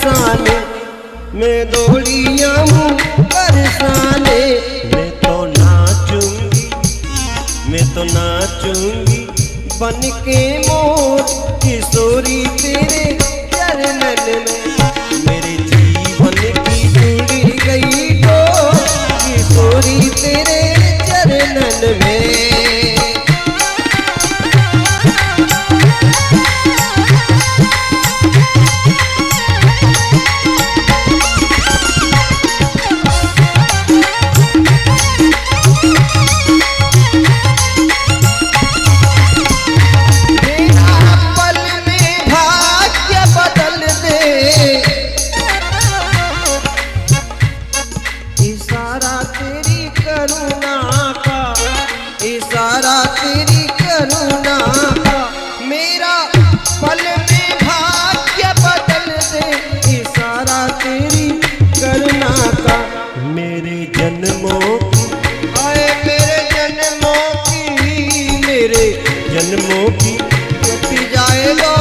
बरसाने, मैं दौड़ी आऊं बरसाने। मैं तो नाचूंगी, मैं तो नाचूंगी बन के मोर किशोरी तेरे चरणन में। मेरे जीवन की जुड़ी गई डोर किशोरी तेरे चरणन में। इशारा तेरी करुणा का, मेरा पल में भाग्य बदल दे। इशारा तेरी करुणा का, मेरे जन्मों की आए मेरे जन्मों की, मेरे जन्मों की रुक जाएगा,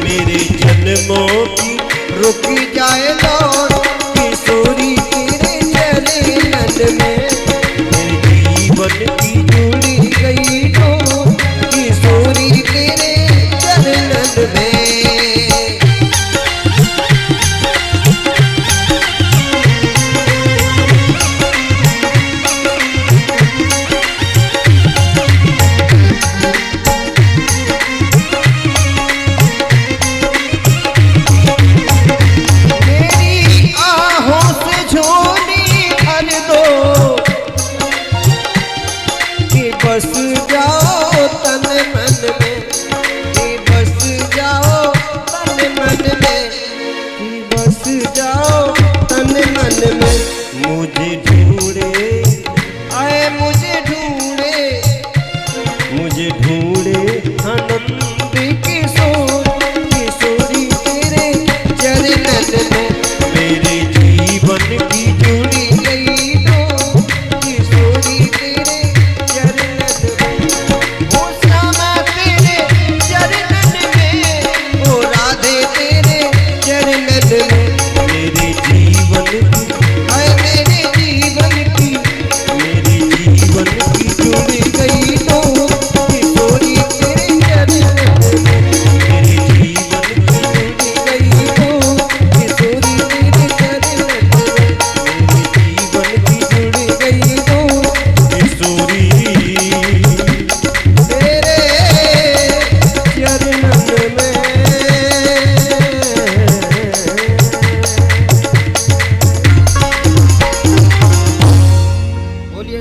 मेरे जन्मों की रुक जाएगा किशोरी तेरे चरणन में। जीवन की जुड़ी गई डोर किशोरी तेरे चरणन में। मेरी आहों से झोली भर दो, बस जाओ तन मन में, कि बस जाओ तन मन में, कि बस जाओ तन मन में। मुझे ढूंढे आए मुझे ढूंढे, मुझे ढूंढे आनंद किशोर किशोरी तेरे चरणन में। मेरे जीवन की जुड़ी गई डोर किशोरी तेरे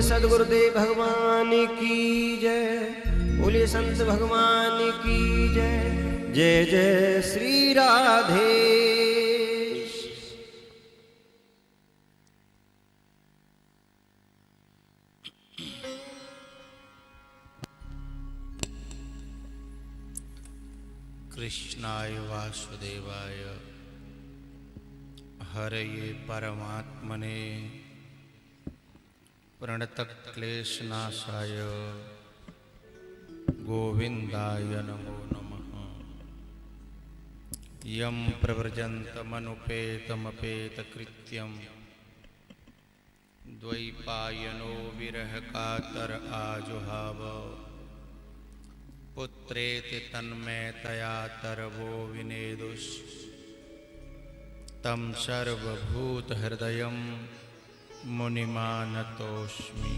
सदगुरुदेव भगवान की जय, बोलिए संत भगवान की जय। जय जय श्री राधे। कृष्णाय वासुदेवाय हरये परमात्मने प्रणतक्लेशनाशाय गोविन्दाय नमो नमः। यं प्रव्रजन्तमनुपेतमपेतकृत्यं द्वैपायनो विरहकातर आजुहाव। पुत्रेति तन्मयतया तरवो विनेदुस् तं सर्वभूतहृदयं मुनिमानतोऽस्मि।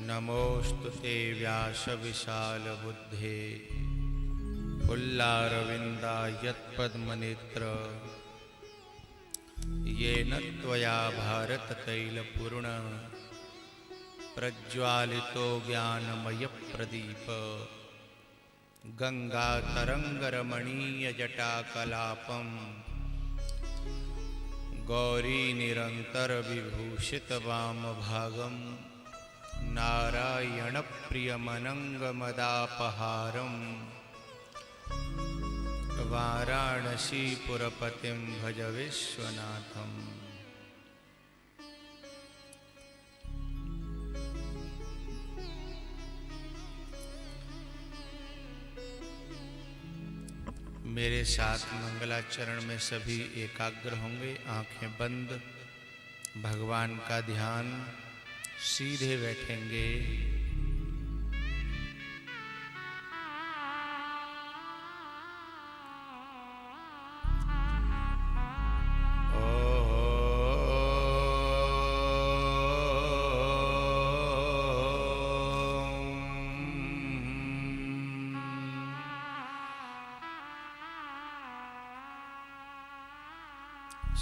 नमोऽस्तु ते व्यासविशालबुद्धे फुल्लारविन्दायत्पद्मनेत्र। येन त्वया भारततैलपूर्ण प्रज्वालितो ज्ञानमयप्रदीप। गंगातरंगरमणीयजटाकलापं गौरीनिरन्तरविभूषितवामभागं नारायणप्रियमनङ्गमदापहारं वाराणसीपुरपतिं भज विश्वनाथम्। मेरे साथ मंगलाचरण में सभी एकाग्र होंगे, आंखें बंद, भगवान का ध्यान, सीधे बैठेंगे।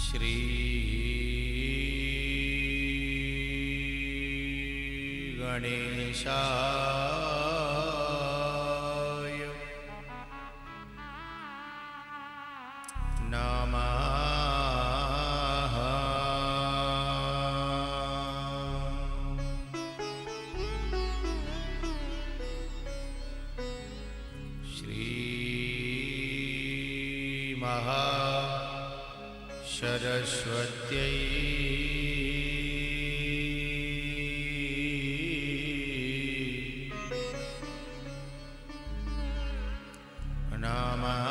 श्री गणेशाय नमः। श्री महा सरस्वत्यै नमः।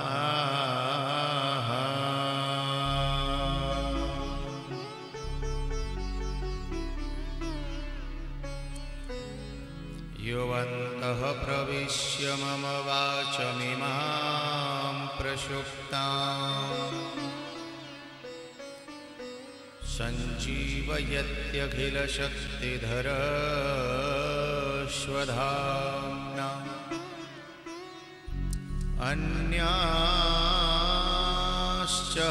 योऽन्तः प्रविश्य मम वाचमिमां प्रसुप्ताम् सञ्जीवयत्यखिलशक्तिधरस्वधाम्ना अन्याश्च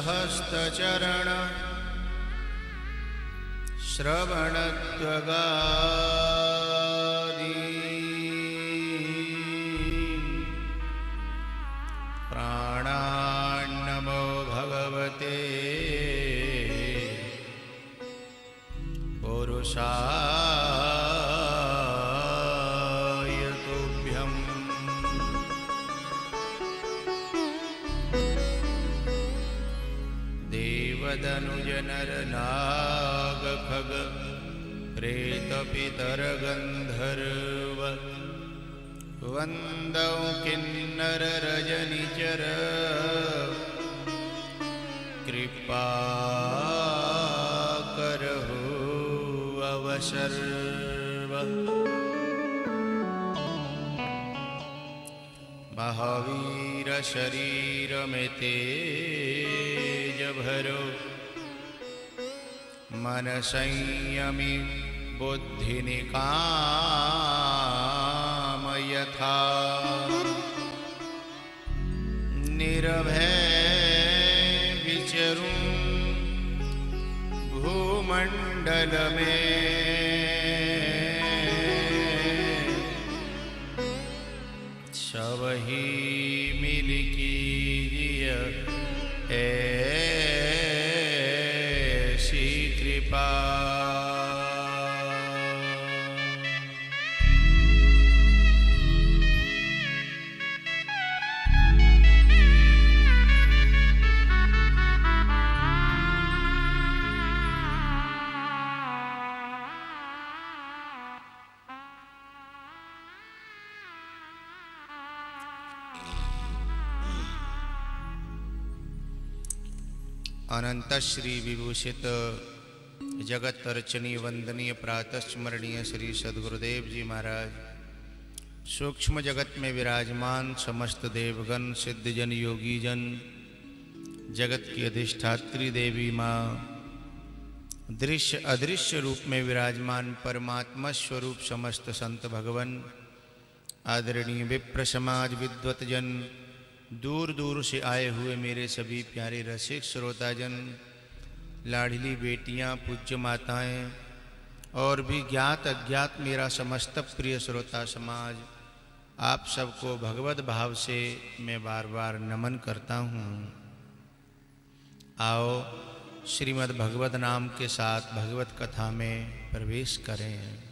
हस्तचरण श्रवणत्वगादीन् प्राणान्नमो भगवते पुरुषाय तुभ्यम्। देवदनुजनरनागखग प्रेतपितरगन्धर्व वन्दौ किन्नररजनिचर कृपाकरहु अवसर्व। महावीर शरीर में तेज भरो मन संयमी बुद्धि निकाम यथा निर्भय विचरूं भूमंडल में सबही मिल कीजिए ऐसी कृपा। अनंत श्री विभूषित जगत अर्चनीय वंदनीय प्रातः स्मरणीय श्री सद्गुरुदेव जी महाराज, सूक्ष्म जगत में विराजमान समस्त देवगण, सिद्धजन, योगीजन, जगत की अधिष्ठात्री देवी माँ, दृश्य अदृश्य रूप में विराजमान परमात्मा स्वरूप समस्त संत भगवन, आदरणीय विप्र समाज, विद्वतजन, दूर दूर से आए हुए मेरे सभी प्यारे रसिक श्रोताजन, लाडली बेटियां, पूज्य माताएं और भी ज्ञात अज्ञात मेरा समस्त प्रिय श्रोता समाज, आप सबको भगवत भाव से मैं बार बार नमन करता हूँ। आओ श्रीमद् भगवत नाम के साथ भगवत कथा में प्रवेश करें।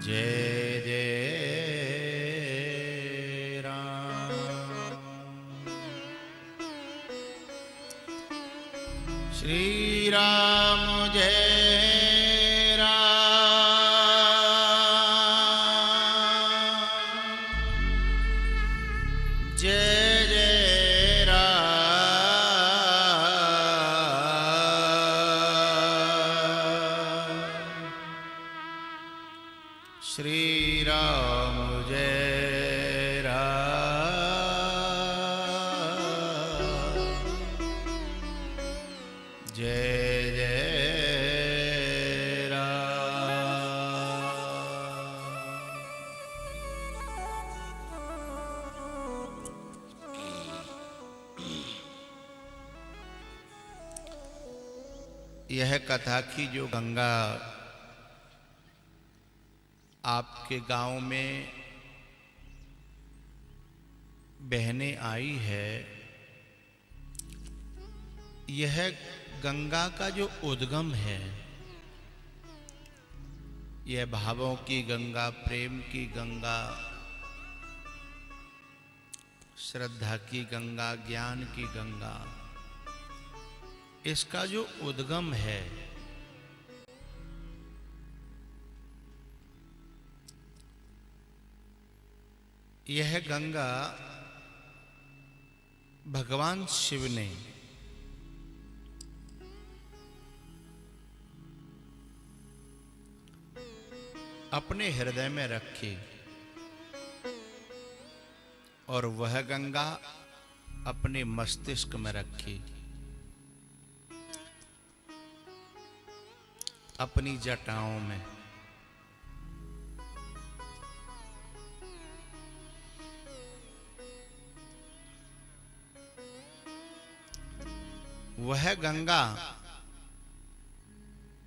जय जय राम। श्री राम जय श्री राम जय राम। जय जय राम। यह कथा की जो गंगा आपके गांव में बहने आई है, यह गंगा का जो उद्गम है, यह भावों की गंगा, प्रेम की गंगा, श्रद्धा की गंगा, ज्ञान की गंगा, इसका जो उद्गम है, यह गंगा भगवान शिव ने अपने हृदय में रखी और वह गंगा अपने मस्तिष्क में रखी, अपनी जटाओं में। वह गंगा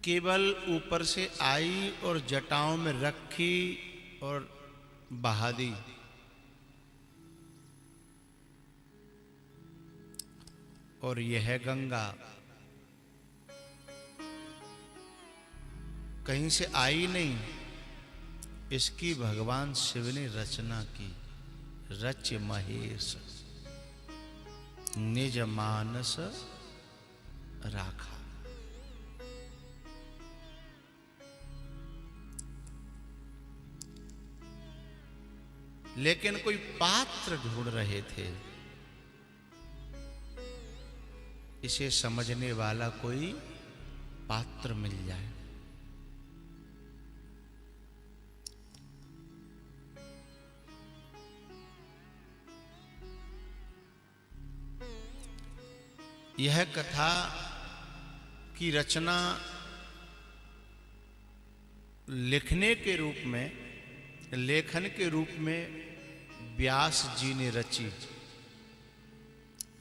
केवल ऊपर से आई और जटाओं में रखी और बहा दी। और यह गंगा कहीं से आई नहीं, इसकी भगवान शिव ने रचना की। रच महेश निज मानस राखा। लेकिन कोई पात्र ढूंढ रहे थे, इसे समझने वाला कोई पात्र मिल जाए। यह कथा की रचना लिखने के रूप में, लेखन के रूप में व्यास जी ने रची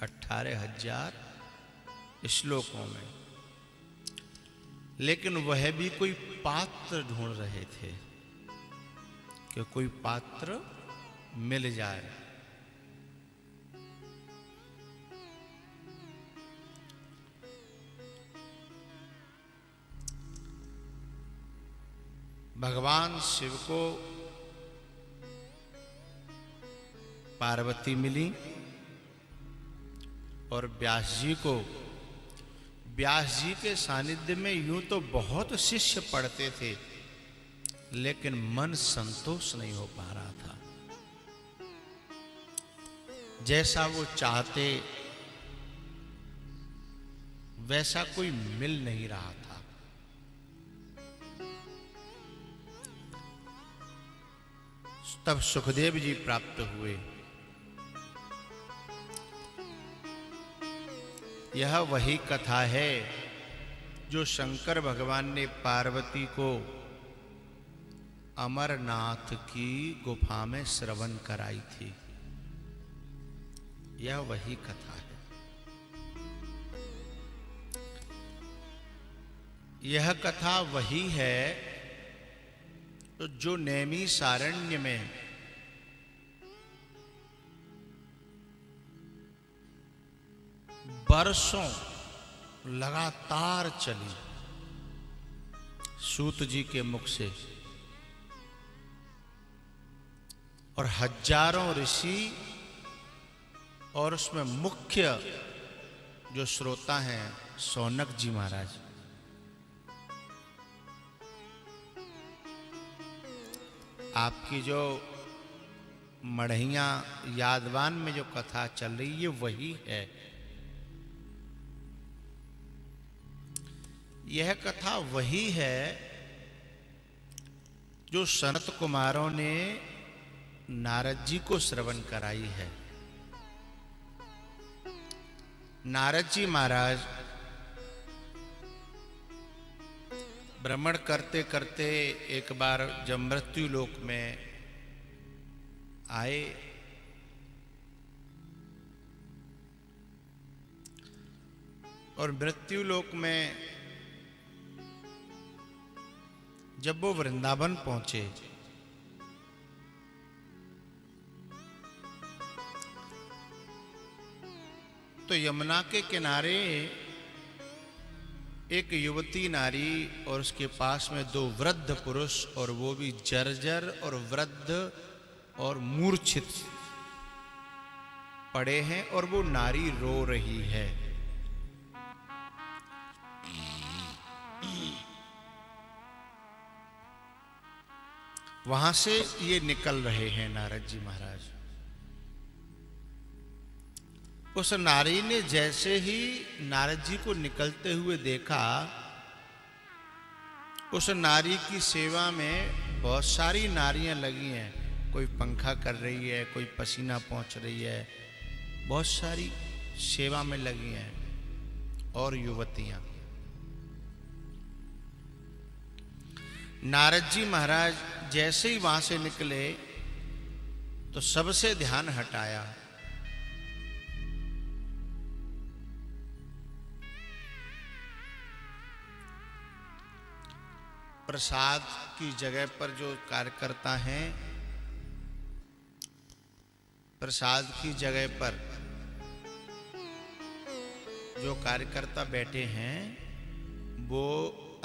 18,000 श्लोकों में। लेकिन वह भी कोई पात्र ढूंढ रहे थे कि कोई पात्र मिल जाए। भगवान शिव को पार्वती मिली और व्यास जी को, व्यास जी के सानिध्य में यूं तो बहुत शिष्य पढ़ते थे, लेकिन मन संतोष नहीं हो पा रहा था। जैसा वो चाहते वैसा कोई मिल नहीं रहा था। तब सुखदेव जी प्राप्त हुए। यह वही कथा है जो शंकर भगवान ने पार्वती को अमरनाथ की गुफा में श्रवण कराई थी। यह वही कथा है। यह कथा वही है तो जो नैमिषारण्य में बरसों लगातार चली। सूत जी के मुख से और हजारों ऋषि और उसमें मुख्य जो श्रोता हैं सौनक जी महाराज। आपकी जो मढ़ैया यादवान में जो कथा चल रही है वही है। यह कथा वही है जो सनत कुमारों ने नारद जी को श्रवण कराई है। नारद जी महाराज भ्रमण करते करते एक बार जब मृत्यु लोक में आए और मृत्यु लोक में जब वो वृंदावन पहुंचे तो यमुना के किनारे एक युवती नारी और उसके पास में दो वृद्ध पुरुष और वो भी जर्जर और वृद्ध और मूर्छित पड़े हैं और वो नारी रो रही है। वहां से ये निकल रहे हैं नारद जी महाराज। उस नारी ने जैसे ही नारद जी को निकलते हुए देखा, उस नारी की सेवा में बहुत सारी नारियां लगी हैं। कोई पंखा कर रही है, कोई पसीना पोंछ रही है, बहुत सारी सेवा में लगी हैं और युवतियां। नारद जी महाराज जैसे ही वहां से निकले तो सबसे ध्यान हटाया। प्रसाद की जगह पर जो कार्यकर्ता हैं, प्रसाद की जगह पर जो कार्यकर्ता बैठे हैं वो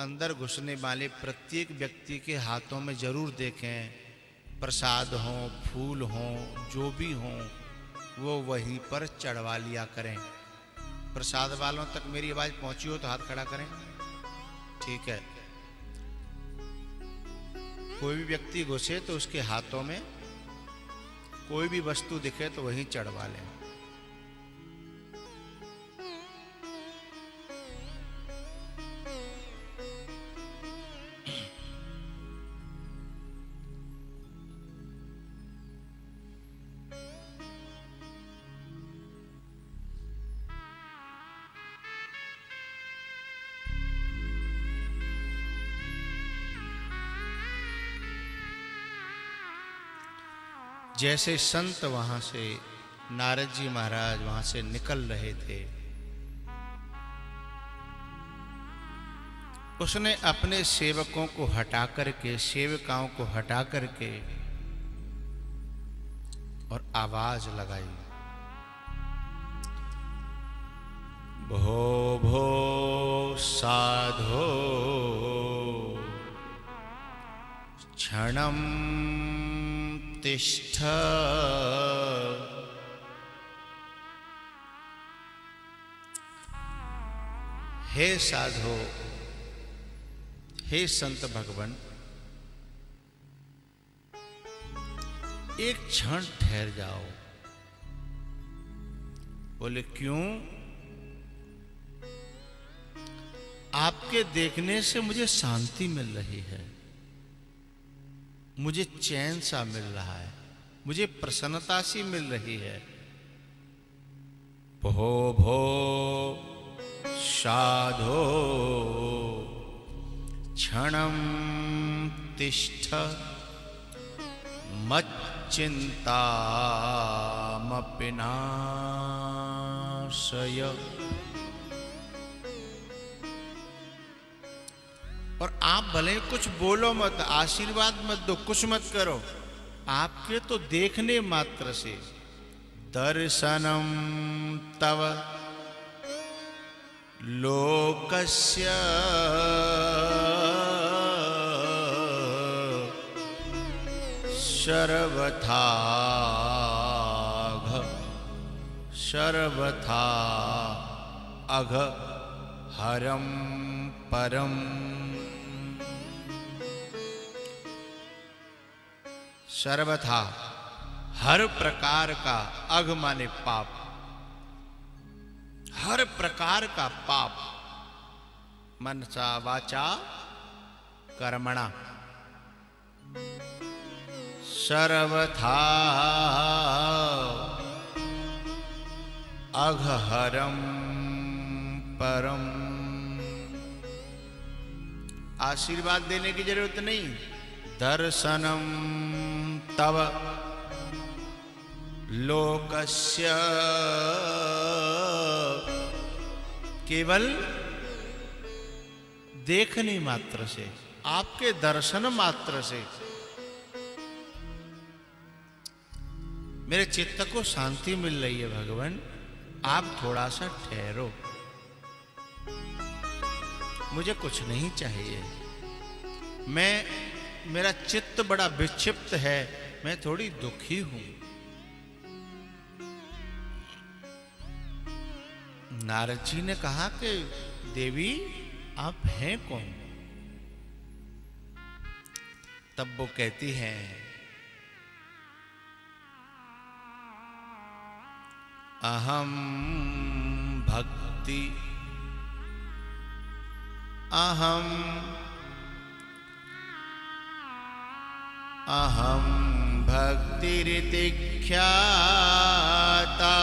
अंदर घुसने वाले प्रत्येक व्यक्ति के हाथों में जरूर देखें, प्रसाद हो, फूल हो, जो भी हो वो वहीं पर चढ़वा लिया करें। प्रसाद वालों तक मेरी आवाज पहुंची हो तो हाथ खड़ा करें। ठीक है। कोई भी व्यक्ति घुसे तो उसके हाथों में कोई भी वस्तु दिखे तो वहीं चढ़वा लें। जैसे संत वहां से, नारद जी महाराज वहां से निकल रहे थे, उसने अपने सेवकों को हटा करके, सेविकाओं को हटा करके और आवाज लगाई, भो भो साधो क्षणम तिष्ठ, हे साधो, हे संत भगवान, एक क्षण ठहर जाओ। बोले क्यों? आपके देखने से मुझे शांति मिल रही है, मुझे चैन सा मिल रहा है, मुझे प्रसन्नता सी मिल रही है। भो भो साधो क्षणम तिष्ठ मच्चिंतामपि नाशय। और आप भले कुछ बोलो मत, आशीर्वाद मत दो, कुछ मत करो, आपके तो देखने मात्र से दर्शनम तव लोकस्य सर्वथा अघ हरम परम। सर्वथा हर प्रकार का, अघ माने पाप, हर प्रकार का पाप, मनसा वाचा कर्मणा, सर्वथा अघहरम परम। आशीर्वाद देने की जरूरत नहीं, दर्शनम तव लोकस्य, केवल देखने मात्र से, आपके दर्शन मात्र से मेरे चित्त को शांति मिल रही है। भगवान आप थोड़ा सा ठहरो, मुझे कुछ नहीं चाहिए, मेरा चित्त बड़ा विक्षिप्त है, मैं थोड़ी दुखी हूं। नारद जी ने कहा कि देवी आप हैं कौन? तब वो कहती हैं, अहम भक्ति, अहम भक्तिरिति ख्याता,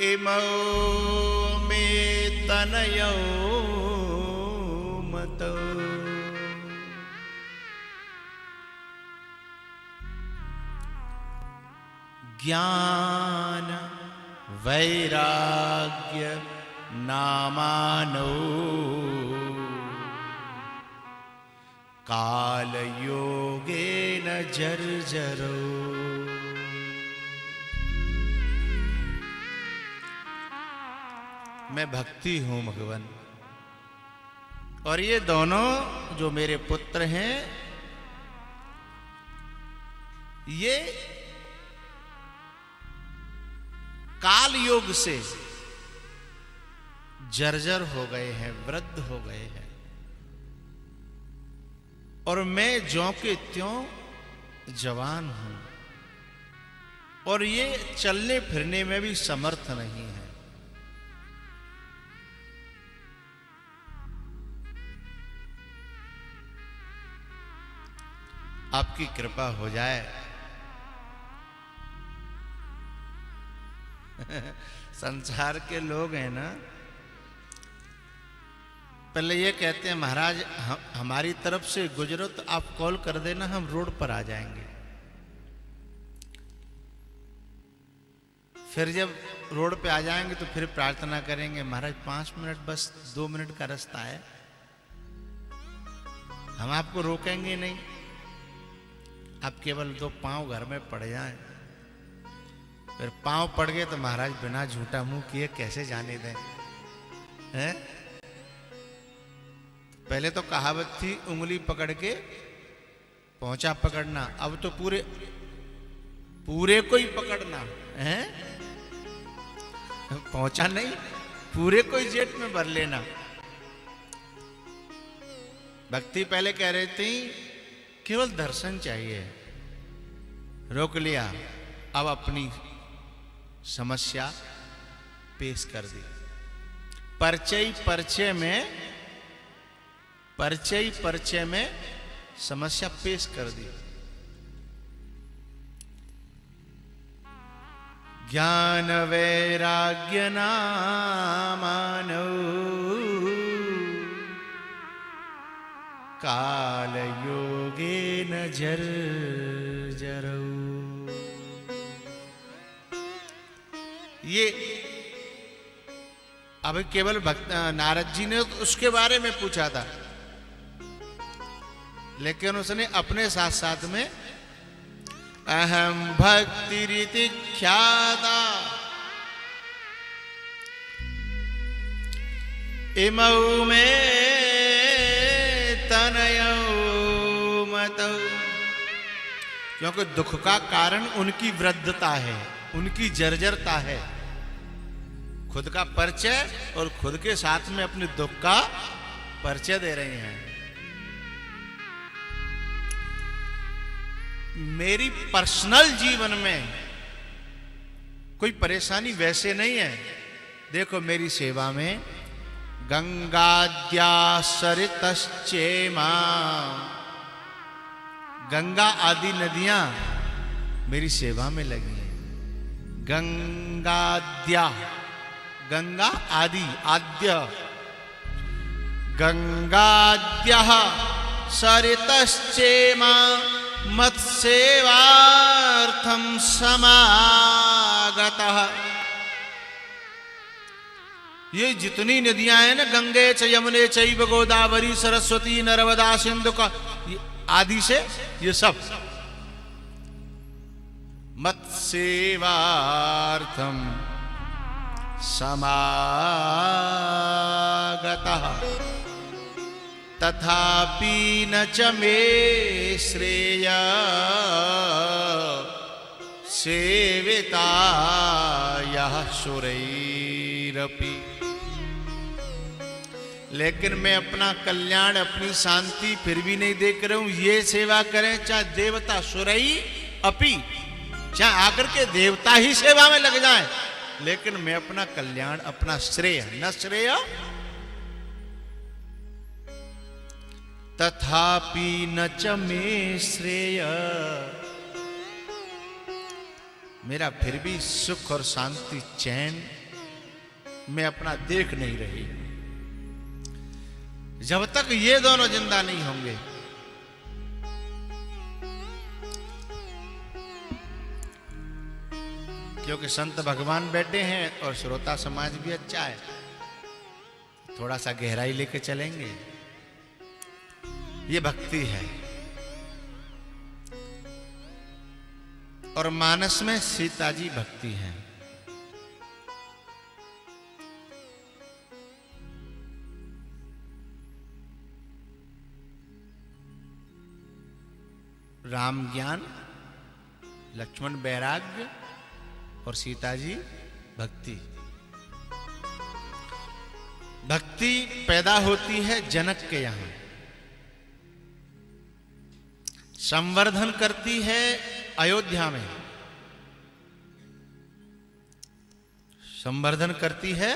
इमौ मे तनयो मतो। ज्ञान वैराग्य नामानो काल योगेन जर्जरो। मैं भक्ति हूं भगवान, और ये दोनों जो मेरे पुत्र हैं, ये काल योग से जर्जर हो गए हैं, वृद्ध हो गए हैं, और मैं ज्यों के त्यों जवान हूं, और ये चलने फिरने में भी समर्थ नहीं है। आपकी कृपा हो जाए। संसार के लोग हैं ना, पहले ये कहते हैं महाराज हमारी तरफ से गुजरो तो आप कॉल कर देना, हम रोड पर आ जाएंगे। फिर जब रोड पे आ जाएंगे तो फिर प्रार्थना करेंगे, महाराज 5 मिनट, बस 2 मिनट का रास्ता है, हम आपको रोकेंगे नहीं, आप केवल 2 पांव घर में पड़ जाएं। फिर पांव पड़ गए तो महाराज बिना झूठा मुंह किए कैसे जाने दें, हैं? पहले तो कहावत थी उंगली पकड़ के पहुंचा पकड़ना, अब तो पूरे को ही पकड़ना है, पहुंचा नहीं, पूरे को ही जेट में भर लेना। भक्ति पहले कह रही थी केवल दर्शन चाहिए, रोक लिया, अब अपनी समस्या पेश कर दी। परिचय में समस्या पेश कर दी। ज्ञान वैराग्य नामानो काल योगेन जर्जरो। ये अब केवल नारद जी ने उसके बारे में पूछा था, लेकिन उसने अपने साथ साथ में अहम भक्ति रीति ख्याता इमौ में तनयो क्योंकि दुख का कारण उनकी वृद्धता है, उनकी जर्जरता है। खुद का परिचय और खुद के साथ में अपने दुख का परिचय दे रहे हैं। मेरी पर्सनल जीवन में कोई परेशानी वैसे नहीं है। देखो मेरी सेवा में गंगाद्या सरितश्चेमा, गंगा आदि नदियां मेरी सेवा में लगी हैं। गंगाद्या, गंगा आदि, आद्य, गंगाद्यः सरितश्चेमा मत्सेवार्थं समागतः। ये जितनी नदियां हैं ना, गंगे च यमुने चैव गोदावरी सरस्वती नर्मदा सिंधु का आदि से, ये सब मत्सेवार्थं समागतः तथापि न च मे श्रेय सेवितायः सुरैरपि। लेकिन मैं अपना कल्याण, अपनी शांति फिर भी नहीं देख रहा हूं। ये सेवा करें चाहे देवता सुरई अपि, चाहे आकर के देवता ही सेवा में लग जाए, लेकिन मैं अपना कल्याण, अपना श्रेय न श्रेय तथापि न च मे श्रेय, मेरा फिर भी सुख और शांति चैन मैं अपना देख नहीं रही। जब तक ये दोनों जिंदा नहीं होंगे, क्योंकि संत भगवान बैठे हैं और श्रोता समाज भी अच्छा है, थोड़ा सा गहराई लेके चलेंगे। ये भक्ति है। और मानस में सीता जी भक्ति है। राम ज्ञान, लक्ष्मण वैराग्य और सीता जी भक्ति। भक्ति पैदा होती है जनक के यहां, संवर्धन करती है अयोध्या में, संवर्धन करती है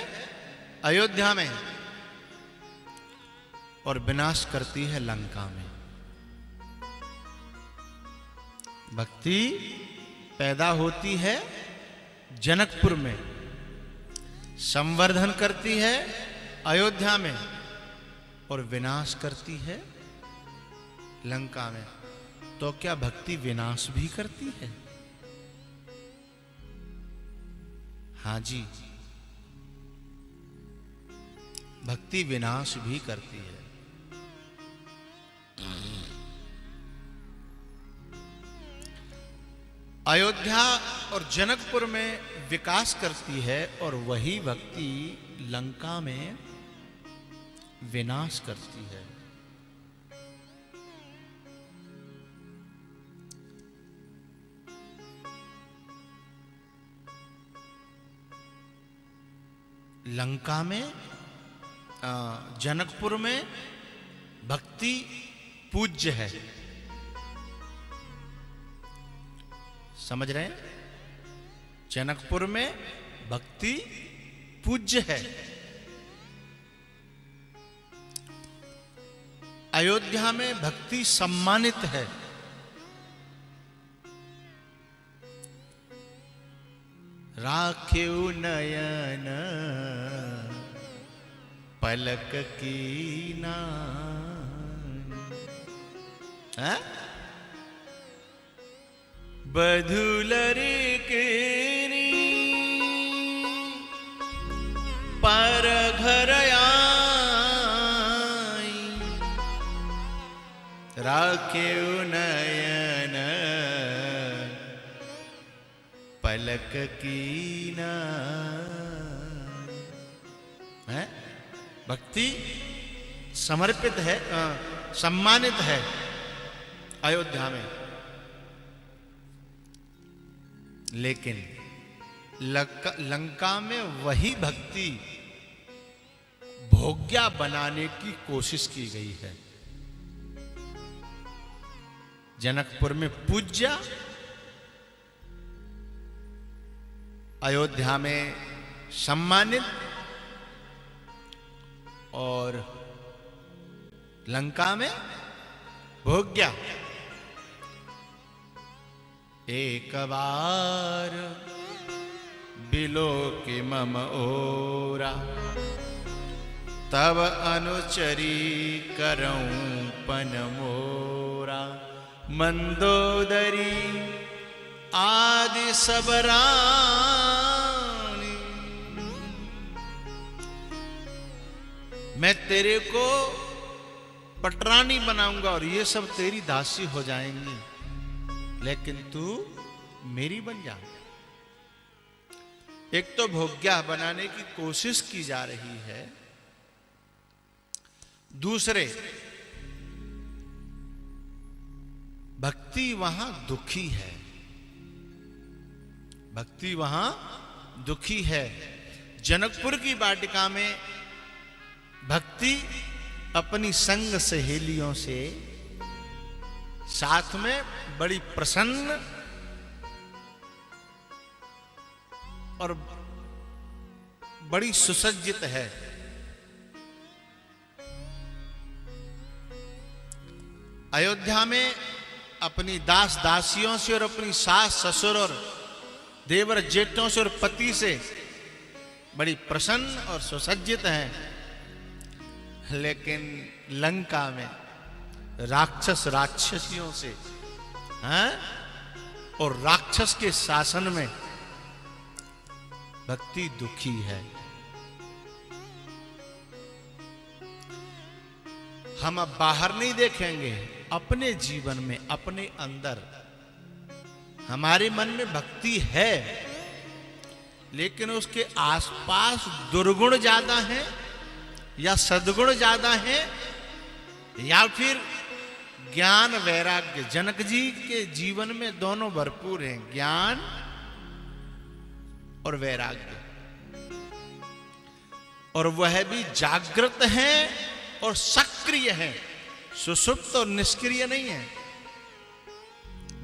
अयोध्या में, और विनाश करती है लंका में। भक्ति पैदा होती है जनकपुर में, संवर्धन करती है अयोध्या में, और विनाश करती है लंका में। तो क्या भक्ति विनाश भी करती है? हां जी, भक्ति विनाश भी करती है। अयोध्या और जनकपुर में विकास करती है, और वही भक्ति लंका में विनाश करती है। लंका में, जनकपुर में भक्ति पूज्य है। समझ रहे हैं? जनकपुर में भक्ति पूज्य है। अयोध्या में भक्ति सम्मानित है। राख्यु नयन पलक कीना, बधुलरी केरी पर घर आई, राख्यु नयन पलक कीना। है भक्ति समर्पित है, सम्मानित है अयोध्या में। लेकिन लंका में वही भक्ति भोग्या बनाने की कोशिश की गई है। जनकपुर में पूज्या, अयोध्या में सम्मानित और लंका में भोग्या। एक बार बिलोकि मम ओरा, तब अनुचरी करऊं पन मोरा। मंदोदरी आदि सब रानी, मैं तेरे को पटरानी बनाऊंगा और ये सब तेरी दासी हो जाएंगी, लेकिन तू मेरी बन जा। एक तो भोग्या बनाने की कोशिश की जा रही है, दूसरे भक्ति वहां दुखी है। भक्ति वहां दुखी है। जनकपुर की वाटिका में भक्ति अपनी संग सहेलियों से साथ में बड़ी प्रसन्न और बड़ी सुसज्जित है। अयोध्या में अपनी दास दासियों से और अपनी सास ससुर और देवर जेठों से और पति से बड़ी प्रसन्न और सुसज्जित हैं, लेकिन लंका में राक्षस राक्षसियों से हैं और राक्षस के शासन में भक्ति दुखी है। हम अब बाहर नहीं देखेंगे, अपने जीवन में अपने अंदर हमारे मन में भक्ति है, लेकिन उसके आसपास दुर्गुण ज्यादा है या सद्गुण ज्यादा है, या फिर ज्ञान वैराग्य। जनक जी के जीवन में दोनों भरपूर हैं, ज्ञान और वैराग्य, और वह भी जागृत है और सक्रिय है, सुषुप्त और निष्क्रिय नहीं है।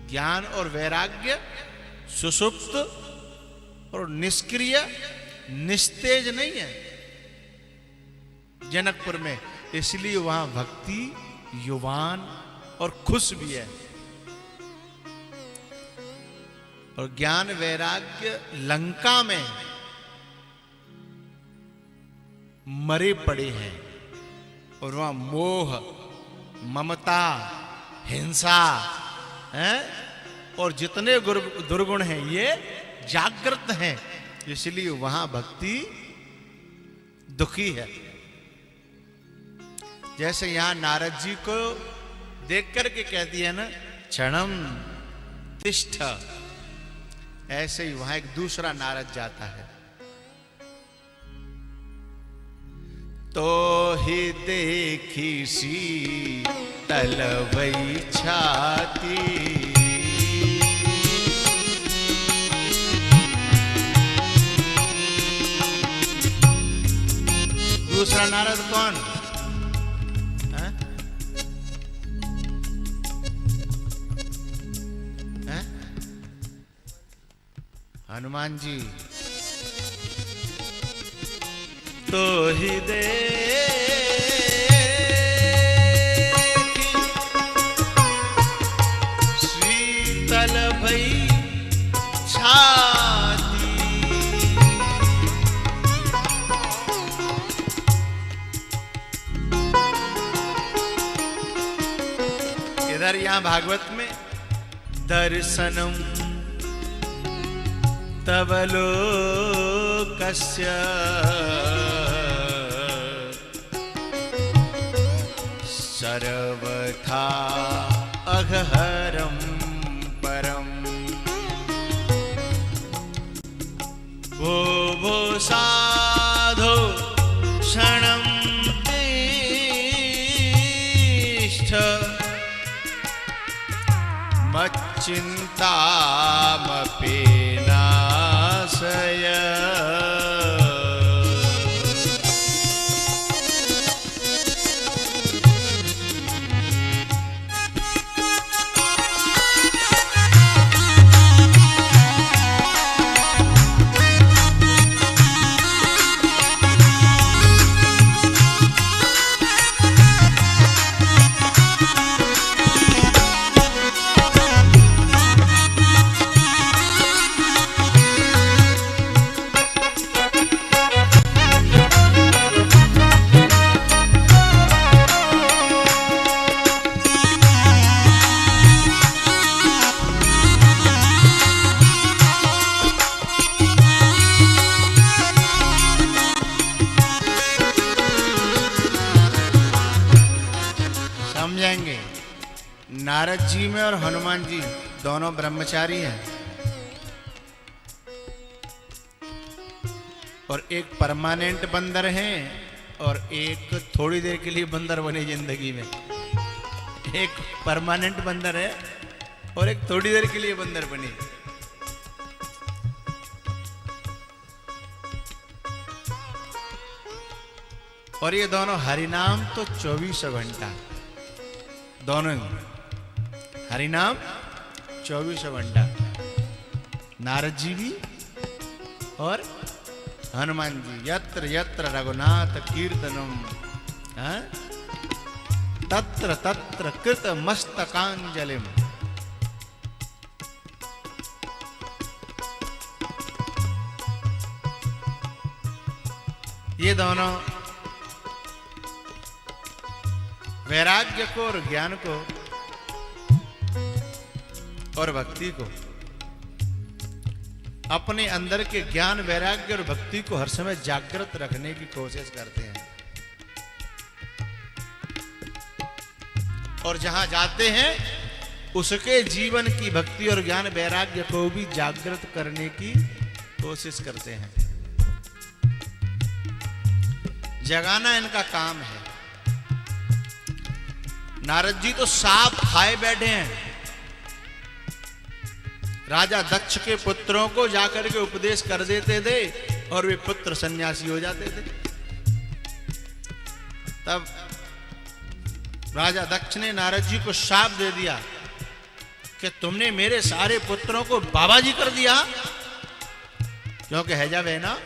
ज्ञान और वैराग्य सुषुप्त और निष्क्रिय निस्तेज नहीं है जनकपुर में, इसलिए वहां भक्ति युवान और खुश भी है। और ज्ञान वैराग्य लंका में मरे पड़े हैं, और वहां मोह ममता हिंसा है और जितने दुर्गुण हैं ये जागृत हैं, इसलिए वहां भक्ति दुखी है। जैसे यहां नारद जी को देख करके कहती है ना, क्षणम तिष्ठ, ऐसे ही वहां एक दूसरा नारद जाता है। तो ही देखी शीतल वही छाती, दूसरा नारद कौन है? है? हनुमान जी। तो ही देखी शीतल भई छाती, इधर यहां भागवत में दर्शनम तव लोकस्य सर्वथा अघहरम परम। वो साधो क्षणं तिष्ठ, मच्चिन्तामपि न समझाएंगे। नारद जी में और हनुमान जी दोनों ब्रह्मचारी हैं, और एक परमानेंट बंदर हैं और एक थोड़ी देर के लिए बंदर बने जिंदगी में। एक परमानेंट बंदर है और एक थोड़ी देर के लिए बंदर बने। और ये दोनों हरिनाम तो 24 घंटा, दोनों हरिनाम 24 घंटा, नारद जी भी और हनुमान जी। यत्र यत्र रघुनाथ कीर्तनम तत्र तत्र कृत मस्तकांजलिम। ये दोनों वैराग्य को और ज्ञान को और भक्ति को, अपने अंदर के ज्ञान वैराग्य और भक्ति को हर समय जागृत रखने की कोशिश करते हैं। और जहां जाते हैं उसके जीवन की भक्ति और ज्ञान वैराग्य को भी जागृत करने की कोशिश करते हैं। जगाना इनका काम है। नारद जी तो सांप खाए बैठे हैं। राजा दक्ष के पुत्रों को जाकर के उपदेश कर देते थे और वे पुत्र सन्यासी हो जाते थे। तब राजा दक्ष ने नारद जी को शाप दे दिया कि तुमने मेरे सारे पुत्रों को बाबा जी कर दिया, क्योंकि हैजा बहना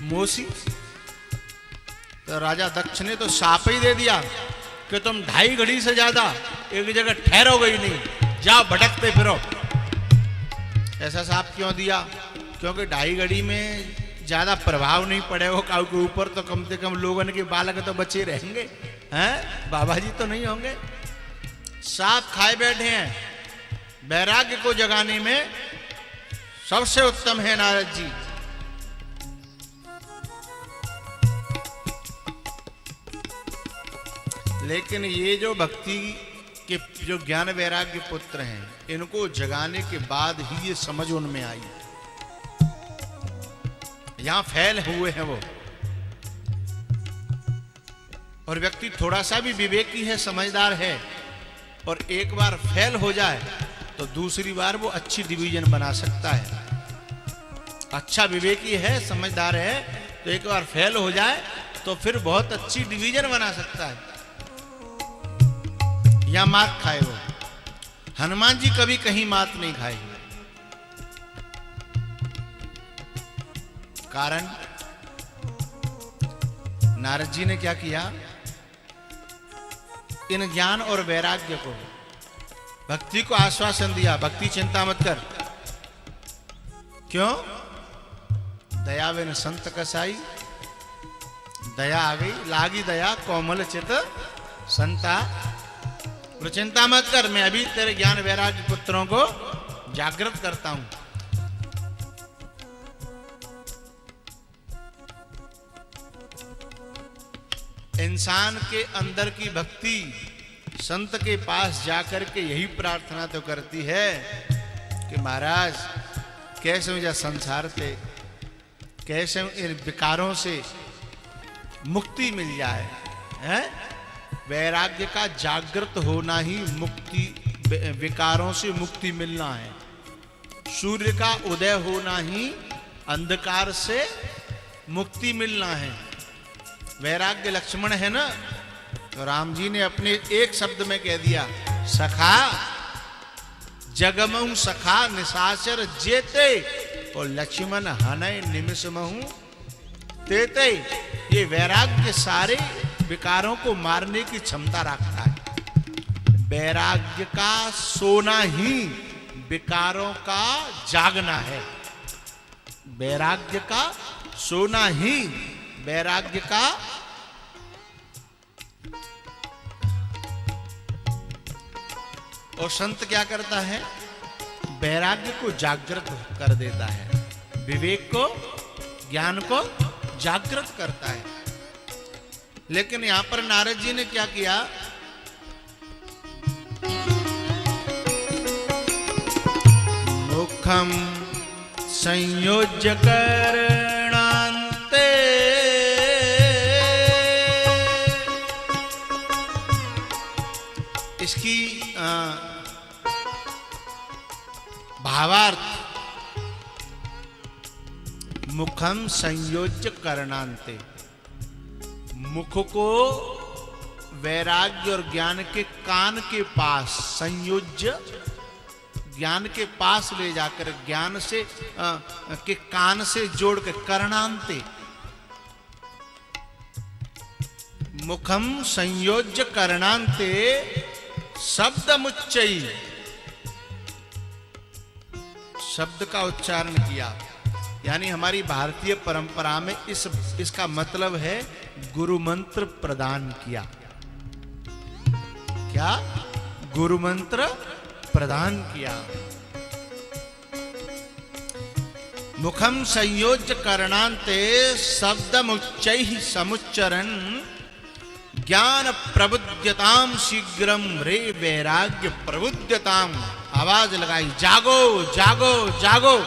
मोसी। तो राजा दक्ष ने तो शाप ही दे दिया कि तुम 2.5 घड़ी से ज्यादा एक जगह ठहरोगे ही नहीं, जाओ भटकते फिरो। ऐसा शाप क्यों दिया? क्योंकि 2.5 घड़ी में ज्यादा प्रभाव नहीं पड़ेगा काऊ के ऊपर, तो कम से कम लोगों के बालक तो बचे रहेंगे, हैं बाबा जी तो नहीं होंगे। सांप खाए बैठे हैं। वैराग्य को जगाने में सबसे उत्तम है नारद जी। लेकिन ये जो भक्ति के जो ज्ञान वैराग्य पुत्र हैं, इनको जगाने के बाद ही ये समझ उनमें आई। यहां फैल हुए हैं वो। और व्यक्ति थोड़ा सा भी विवेकी है, समझदार है, और एक बार फेल हो जाए तो दूसरी बार वो अच्छी डिवीजन बना सकता है। अच्छा विवेकी है, समझदार है, तो एक बार फेल हो जाए तो फिर बहुत अच्छी डिवीजन बना सकता है। या मात खाए वो। हनुमान जी कभी कहीं मात नहीं खाए। कारण नारद जी ने क्या किया? इन ज्ञान और वैराग्य को, भक्ति को आश्वासन दिया, भक्ति चिंता मत कर। क्यों? दया बिन संत कसाई। दया आ गई, लागी दया कोमल चित संता। तो चिंता मत कर, मैं अभी तेरे ज्ञान वैराग्य पुत्रों को जागृत करता हूं। इंसान के अंदर की भक्ति संत के पास जाकर के यही प्रार्थना तो करती है कि महाराज कैसे मुझे संसार से, कैसे इन विकारों से मुक्ति मिल जाए। हैं? वैराग्य का जागृत होना ही मुक्ति, विकारों से मुक्ति मिलना है। सूर्य का उदय होना ही अंधकार से मुक्ति मिलना है। वैराग्य लक्ष्मण है ना, तो राम जी ने अपने एक शब्द में कह दिया, सखा जगमऊ सखा निशाचर जेते, और लक्ष्मण हनय निमिष महू तेते। ये वैराग्य सारे विकारों को मारने की क्षमता रखता है। वैराग्य का सोना ही विकारों का जागना है। वैराग्य का सोना ही वैराग्य का और संत क्या करता है? वैराग्य को जागृत कर देता है, विवेक को, ज्ञान को जागृत करता है। लेकिन यहां पर नारद जी ने क्या किया? मुखम संयोज्य करणान्ते इसकी भावार्थ मुखम संयोज्य करणान्ते, मुख को वैराग्य और ज्ञान के कान के पास, संयोज्य ज्ञान के पास ले जाकर ज्ञान से के कान से जोड़ के करणान्ते, मुखम संयोज्य करणान्ते शब्दमुच्चयी, शब्द का उच्चारण किया। यानी हमारी भारतीय परंपरा में इसका मतलब है गुरु मंत्र प्रदान किया। क्या? गुरु मंत्र प्रदान किया। मुखम संयोज्य करणान्ते शब्दमुच्चैः समुच्चरन् ज्ञान प्रबुद्ध्यताम शीघ्रम रे वैराग्य प्रबुद्ध्यताम। आवाज लगाई, जागो जागो जागो।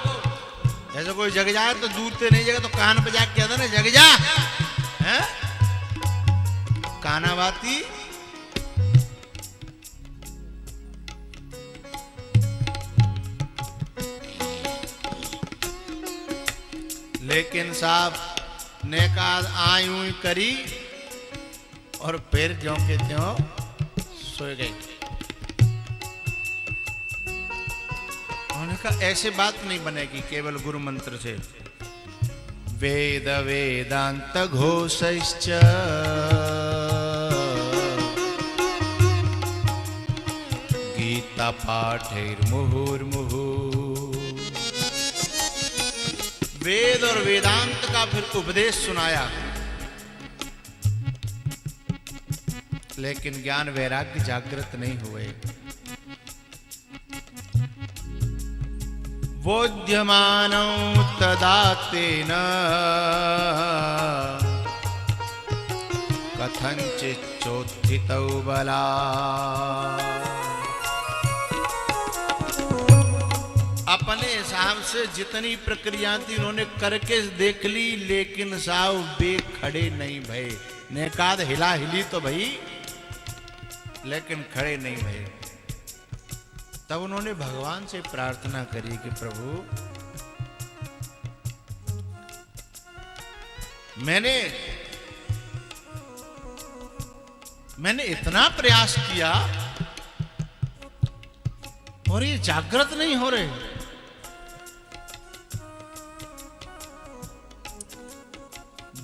जैसे कोई जग जाए तो दूर से नहीं जगे तो कान पे जाके कहता ना, जग जा, हैं? कानावाती लेकिन साहब ने कहा आयु करी और फिर ज्यों के त्यों सो गई। उन्होंने कहा ऐसे बात नहीं बनेगी केवल गुरु मंत्र से। वेद वेदांत घोषैश्च गीता पाठैर्मुहुर्मुहु। वेद और वेदांत का फिर उपदेश सुनाया, लेकिन ज्ञान वैराग्य जागृत नहीं हुए। बोध्यमानौ तदा तेन कथंचित् चोत्थितौ बलात्। अपने हिसाब से जितनी प्रक्रिया थी उन्होंने करके देख ली, लेकिन साहब वे खड़े नहीं भये। ने कहा हिला हिली तो भई, लेकिन खड़े नहीं भये। तब उन्होंने भगवान से प्रार्थना करी कि प्रभु मैंने इतना प्रयास किया और ये जागृत नहीं हो रहे।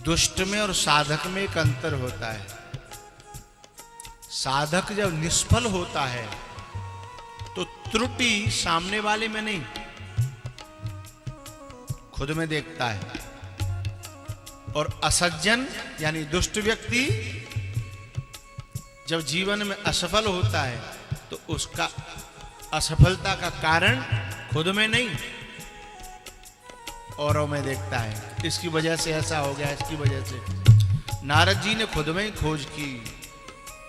दुष्ट में और साधक में एक अंतर होता है। साधक जब निष्फल होता है तो त्रुटि सामने वाले में नहीं, खुद में देखता है। और असज्जन यानी दुष्ट व्यक्ति जब जीवन में असफल होता है तो उसका असफलता का कारण खुद में नहीं, औरों में देखता है। इसकी वजह से ऐसा हो गया, इसकी वजह से। नारद जी ने खुद में ही खोज की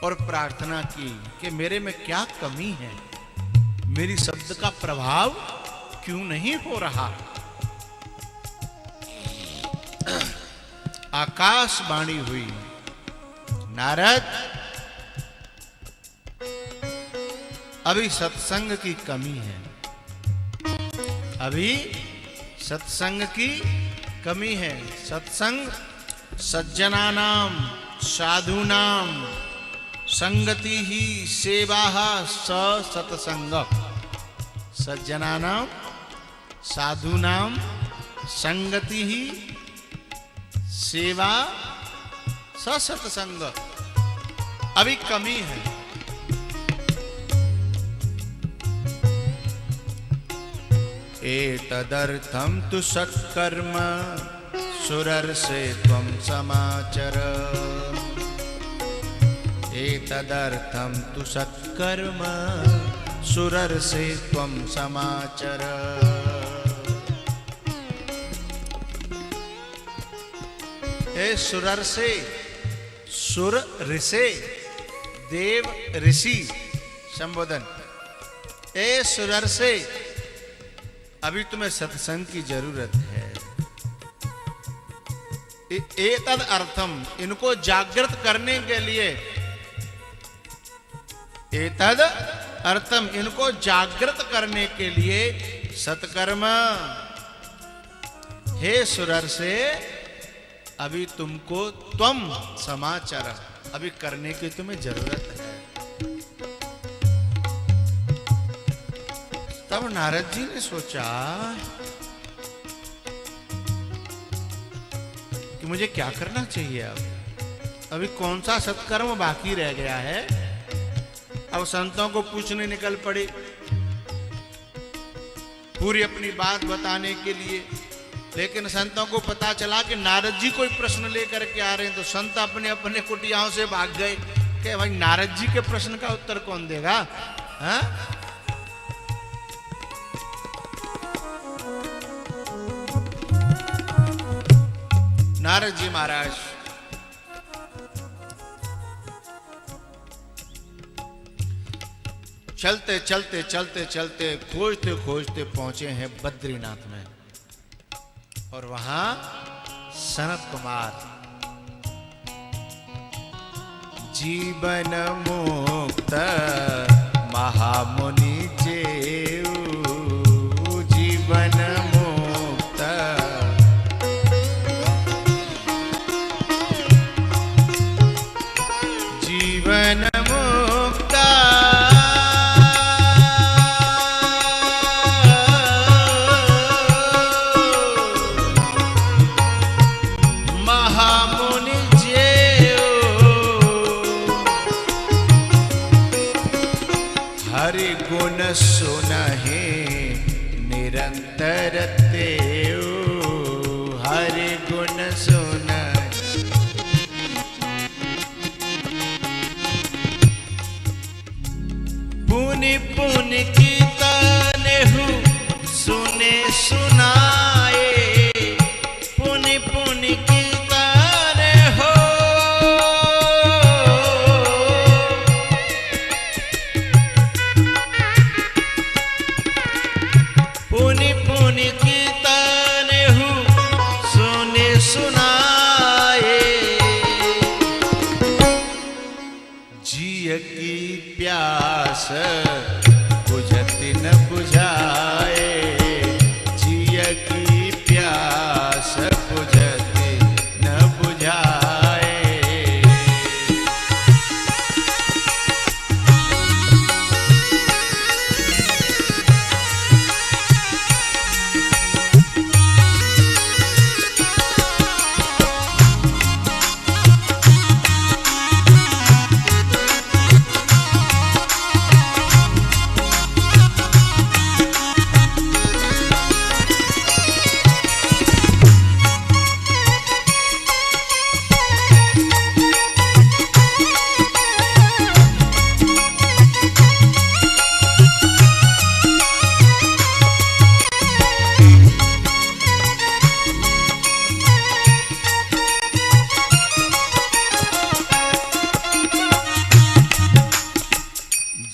और प्रार्थना की कि मेरे में क्या कमी है, मेरी शब्द का प्रभाव क्यों नहीं हो रहा। आकाशवाणी हुई, नारद अभी सत्संग की कमी है, अभी सत्संग की कमी है। सत्संग सज्जनानाम साधूनाम संगति ही सेवा स सत्संग। सज्जनानाम साधूनाम संगति ही सेवा स सत्संग। अभी कमी है। एतदर्थं तु सत्कर्म सुरर्षे त्वं समाचर। एतदर्थं तु सत्कर्म सुरर्षे त्वं समाचर। हे सुरर्षे, सुर ऋषि, देव ऋषि, संबोधन। ए सुरर से, अभी तुम्हें सत्संग की जरूरत है। एतद अर्थम, इनको जागृत करने के लिए, एतद अर्थम, इनको जागृत करने के लिए सत्कर्म। हे सुरर से, अभी तुमको त्वम समाचार, अभी करने की तुम्हें जरूरत है। तब नारद जी ने सोचा कि मुझे क्या करना चाहिए। अब अभी कौन सा सत्कर्म बाकी रह गया है। अब संतों को पूछने निकल पड़े, पूरी अपनी बात बताने के लिए। लेकिन संतों को पता चला कि नारद जी कोई प्रश्न लेकर के आ रहे हैं, तो संत अपने अपने कुटियाओं से भाग गए कि भाई नारद जी के प्रश्न का उत्तर कौन देगा। हा? नारद जी महाराज चलते चलते चलते चलते खोजते खोजते पहुंचे हैं बद्रीनाथ में। और वहां सनत कुमार जीवन मुक्त महामुनि जेऊ, जीवन मुक्त जीवन मुक्त महामुनि जेऊ, हरि गुण सुनहि निरंतर तेऊ, हरि गुण सुन। पुनि पुनि कीर्तनेहु सुने सुनाए, पुनि पुनि कीर्तने हो। पुनि पुनि कीर्तनेहु सुने सुनाए, जिय की प्यास बुझति न बुझाए, जिय की प्यास बुझति न बुझाए।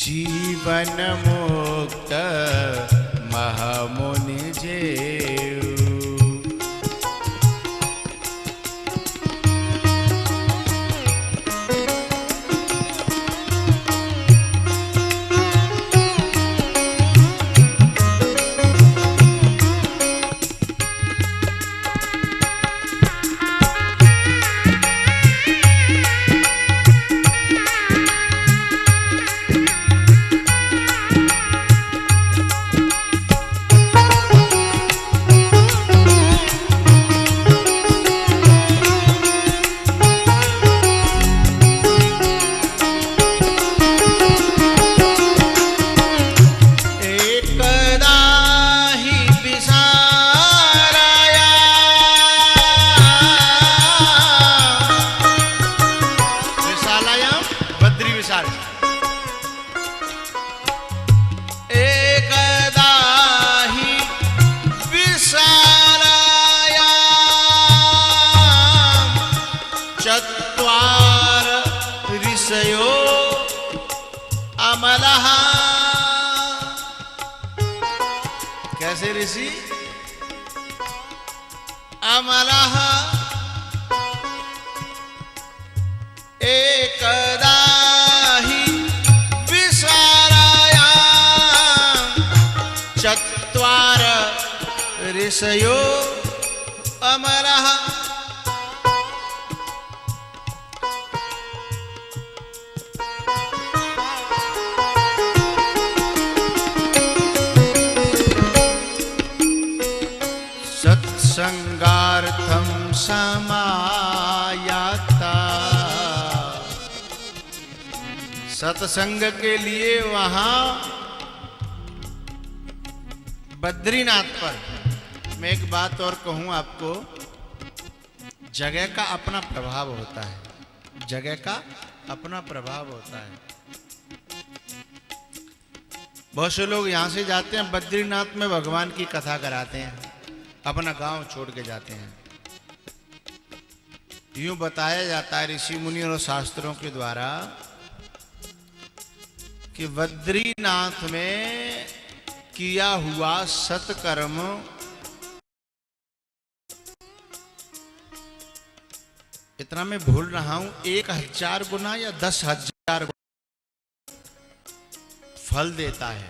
जीवन मुक्त महामुनि जेऊ, अमलः। कैसे ऋषि? अमलः एकदा हि विसारायां चत्वार ऋषयो अमरः। सत्संगार्थं समायाता। सत्संग के लिए वहां बद्रीनाथ पर। मैं एक बात और कहूं आपको, जगह का अपना प्रभाव होता है, जगह का अपना प्रभाव होता है। बहुत से लोग यहां से जाते हैं बद्रीनाथ में भगवान की कथा कराते हैं, अपना गांव छोड़ के जाते हैं। यूं बताया जाता है ऋषि मुनि और शास्त्रों के द्वारा कि बद्रीनाथ में किया हुआ सत्कर्म इतना मैं भूल रहा हूं 1000 गुना या 10,000 गुना फल देता है।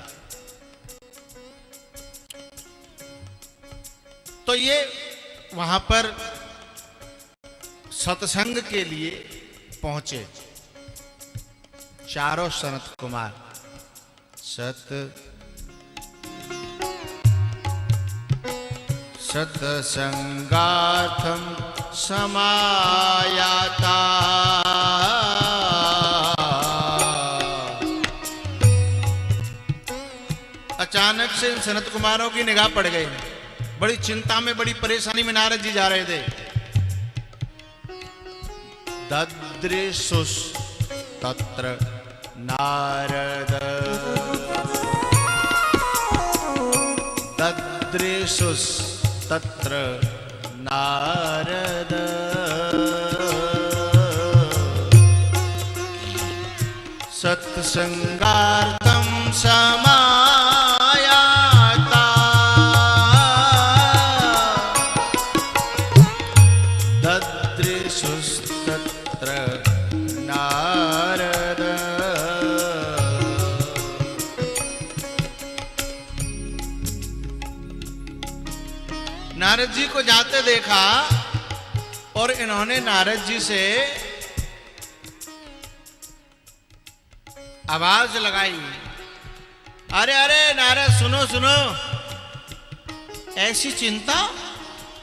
तो ये वहां पर सत्संग के लिए पहुंचे चारों सनत कुमार। सत्संगार्थम समायाता। अचानक से इन सनत कुमारों की निगाह पड़ गई। बड़ी चिंता में, बड़ी परेशानी में नारद जी जा रहे थे। ददृशुस् तत्र नारद, ददृशुस् तत्र नारद। सत्संगार्थं समायाता। ददृशुस्तत्र नारद। नारद जी को जाते देखा और इन्होंने नारद जी से आवाज लगाई, अरे अरे नारद सुनो सुनो, ऐसी चिंता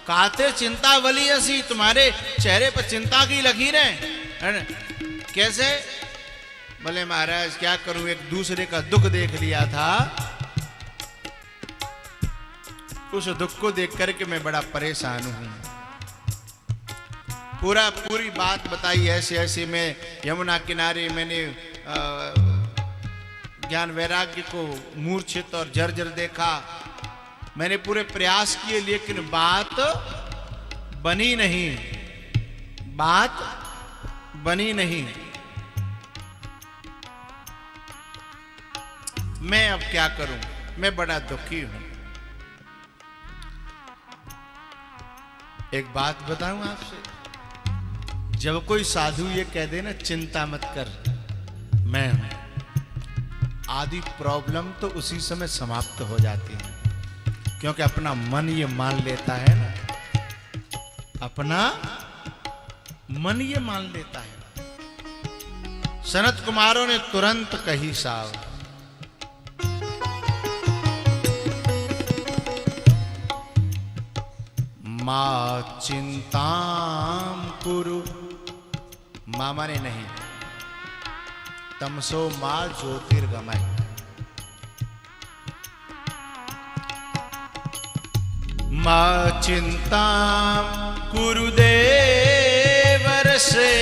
काते चिंता वाली ऐसी, तुम्हारे चेहरे पर चिंता की लकीरें है ना? कैसे? बोले महाराज क्या करूं, एक दूसरे का दुख देख लिया था, उस दुख को देख करके मैं बड़ा परेशान हूं। पूरी बात बताई। ऐसे ऐसे मैं यमुना किनारे मैंने ज्ञान वैराग्य को मूर्छित और जर्जर देखा। मैंने पूरे प्रयास किए लेकिन बात बनी नहीं, बात बनी नहीं। मैं अब क्या करूं, मैं बड़ा दुखी हूं। एक बात बताऊं आपसे, जब कोई साधु ये कह दे ना चिंता मत कर मैं हूं, आदि प्रॉब्लम तो उसी समय समाप्त हो जाती है। क्योंकि अपना मन ये मान लेता है ना, अपना मन ये मान लेता है। सनत कुमारों ने तुरंत कही साव, मां चिंताम कुरु। मामा ने नहीं, तमसो मां ज्योतिर्गमय। मां चिंताम कुरु देवर से,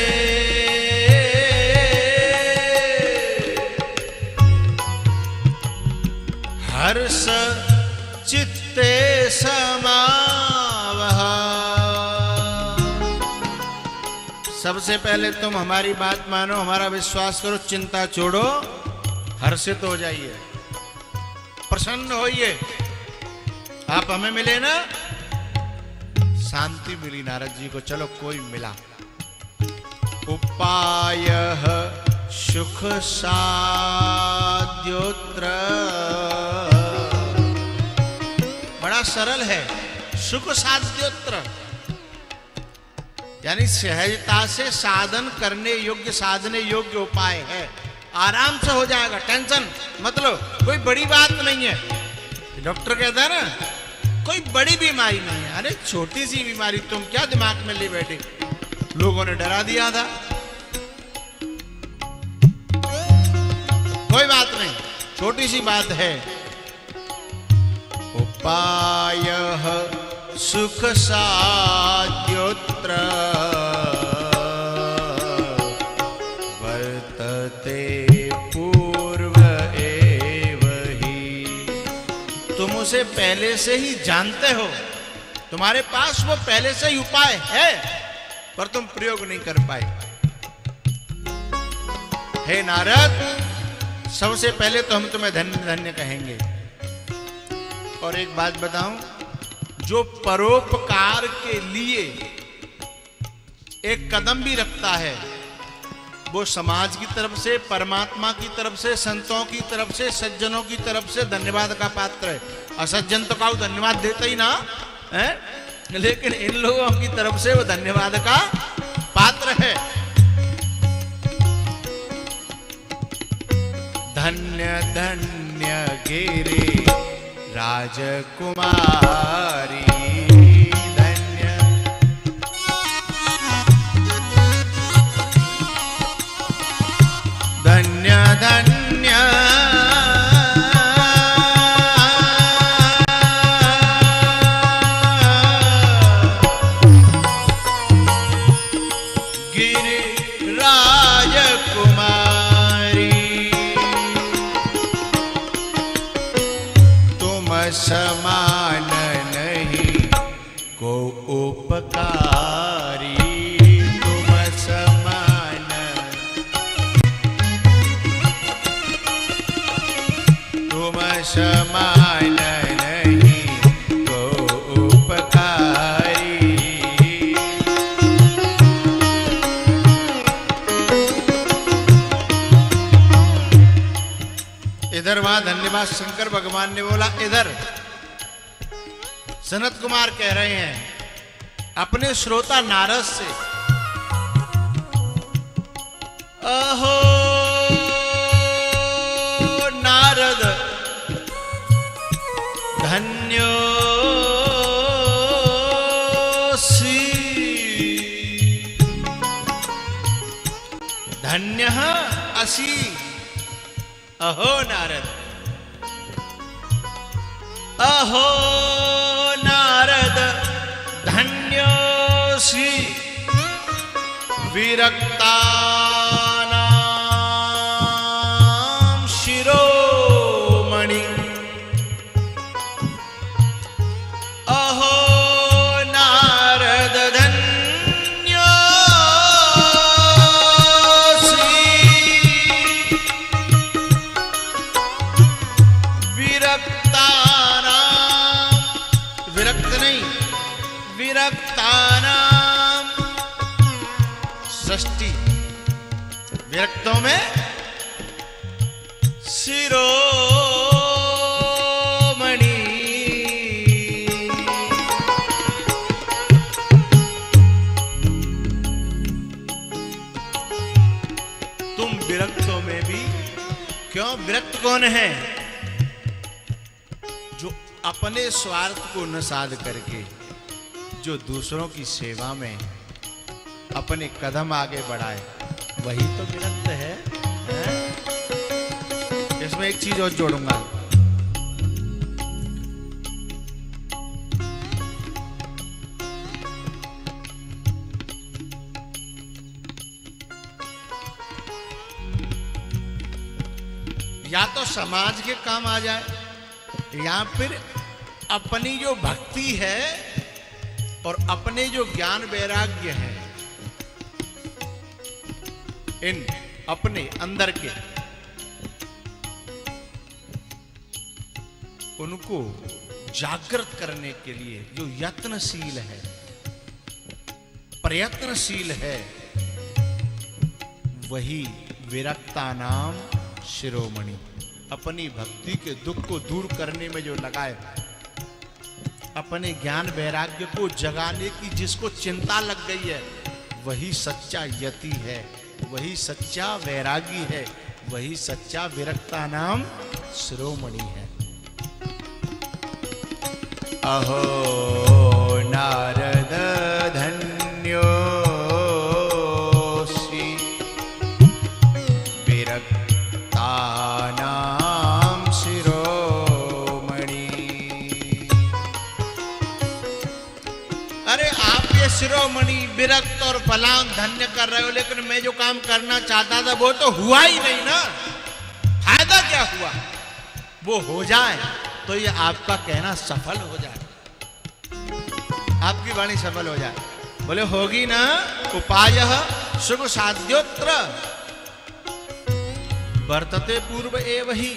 हर्ष चित्ते समावह। सबसे पहले तुम हमारी बात मानो, हमारा विश्वास करो, चिंता छोड़ो हर्षित हो जाइए, प्रसन्न होइए। आप हमें मिले ना, शांति मिली नारद जी को। चलो कोई मिला। उपाय सुख साध्योत्र, बड़ा सरल है। सुख साध्योत्र यानी सहजता से साधन करने योग्य, साधने योग्य उपाय है। आराम से हो जाएगा, टेंशन मतलब कोई बड़ी बात नहीं है। डॉक्टर कहता है ना कोई बड़ी बीमारी नहीं है। अरे छोटी सी बीमारी, तुम क्या दिमाग में ले बैठे। लोगों ने डरा दिया था। कोई बात नहीं, छोटी सी बात है। उपाय सुख साध्योत्र वर्तते पूर्व एव ही। तुम उसे पहले से ही जानते हो, तुम्हारे पास वो पहले से ही उपाय है, पर तुम प्रयोग नहीं कर पाए। हे नारद, सबसे पहले तो हम तुम्हें धन्य धन्य कहेंगे। और एक बात बताऊं, जो परोपकार के लिए एक कदम भी रखता है, वो समाज की तरफ से, परमात्मा की तरफ से, संतों की तरफ से, सज्जनों की तरफ से धन्यवाद का पात्र है। असज्जन तो का धन्यवाद देते ही ना है, लेकिन इन लोगों की तरफ से वो धन्यवाद का पात्र है। धन्य धन्य गिरि राजकुमारी, धन्य धन्य धन्य गिरि राजकुमारी, समान नहीं को उपकारी, तुम समान, तुम समान नहीं को उपकारी। इधर वहां धन्यवाद शंकर भगवान ने बोला। इधर सनत कुमार कह रहे हैं अपने श्रोता नारद से, अहो नारद धन्योसी, धन्य असि। अहो नारद, अहो नारद धन्योसी, विरक्तानां शिरोमणि। अहो नारद धन्योसी, विरक्तानां, विरक्त नहीं, विरक्तानां षष्ठी, विरक्तों में शिरोमणि। तुम विरक्तों में भी क्यों? विरक्त कौन है? जो अपने स्वार्थ को न साध करके, जो दूसरों की सेवा में अपने कदम आगे बढ़ाए, वही तो विरक्त है। इसमें एक चीज और जोड़ूंगा। या तो समाज के काम आ जाए, या फिर अपनी जो भक्ति है और अपने जो ज्ञान वैराग्य है, इन अपने अंदर के उनको जागृत करने के लिए जो यत्नशील है, प्रयत्नशील है, वही विरक्ता नाम शिरोमणि। अपनी भक्ति के दुख को दूर करने में जो लगाए, अपने ज्ञान वैराग्य को जगाने की जिसको चिंता लग गई है, वही सच्चा यति है, वही सच्चा वैरागी है, वही सच्चा विरक्ता नाम शिरोमणि है। अहो नारद धन्योऽसि विरक्तानां शिरोमणि। अरे आप ये शिरोमणि विरक्त और फलान धन्य कर रहे हो, लेकिन मैं जो काम करना चाहता था वो तो हुआ ही नहीं ना। फायदा क्या हुआ? वो हो जाए तो ये आपका कहना सफल हो जाए, आपकी वाणी सफल हो जाए। बोले होगी ना उपायः सुख साध्योत्र वर्तते पूर्व एव ही।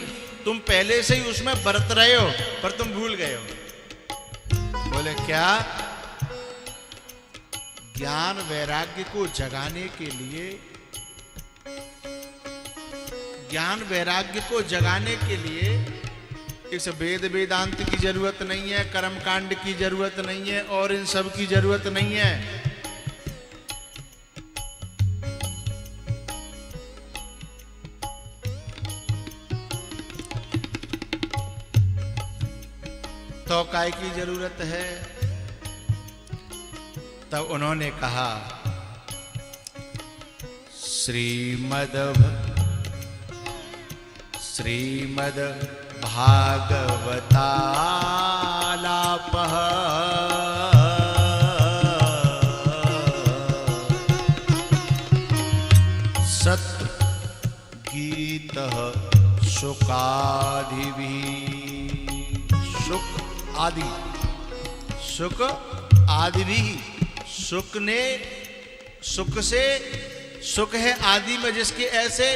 तुम पहले से ही उसमें बरत रहे हो, पर तुम भूल गए हो। बोले क्या? ज्ञान वैराग्य को जगाने के लिए, ज्ञान वैराग्य को जगाने के लिए इस वेद वेदांत की जरूरत नहीं है, कर्मकांड की जरूरत नहीं है, और इन सब की जरूरत नहीं है। तो काय की जरूरत है? तब उन्होंने कहा श्रीमद् भागवतालापः सत्गीतः शुकादिभिः। शुक आदि, शुक आदि भी, शुक ने, सुख से, सुख है आदि में जिसके, ऐसे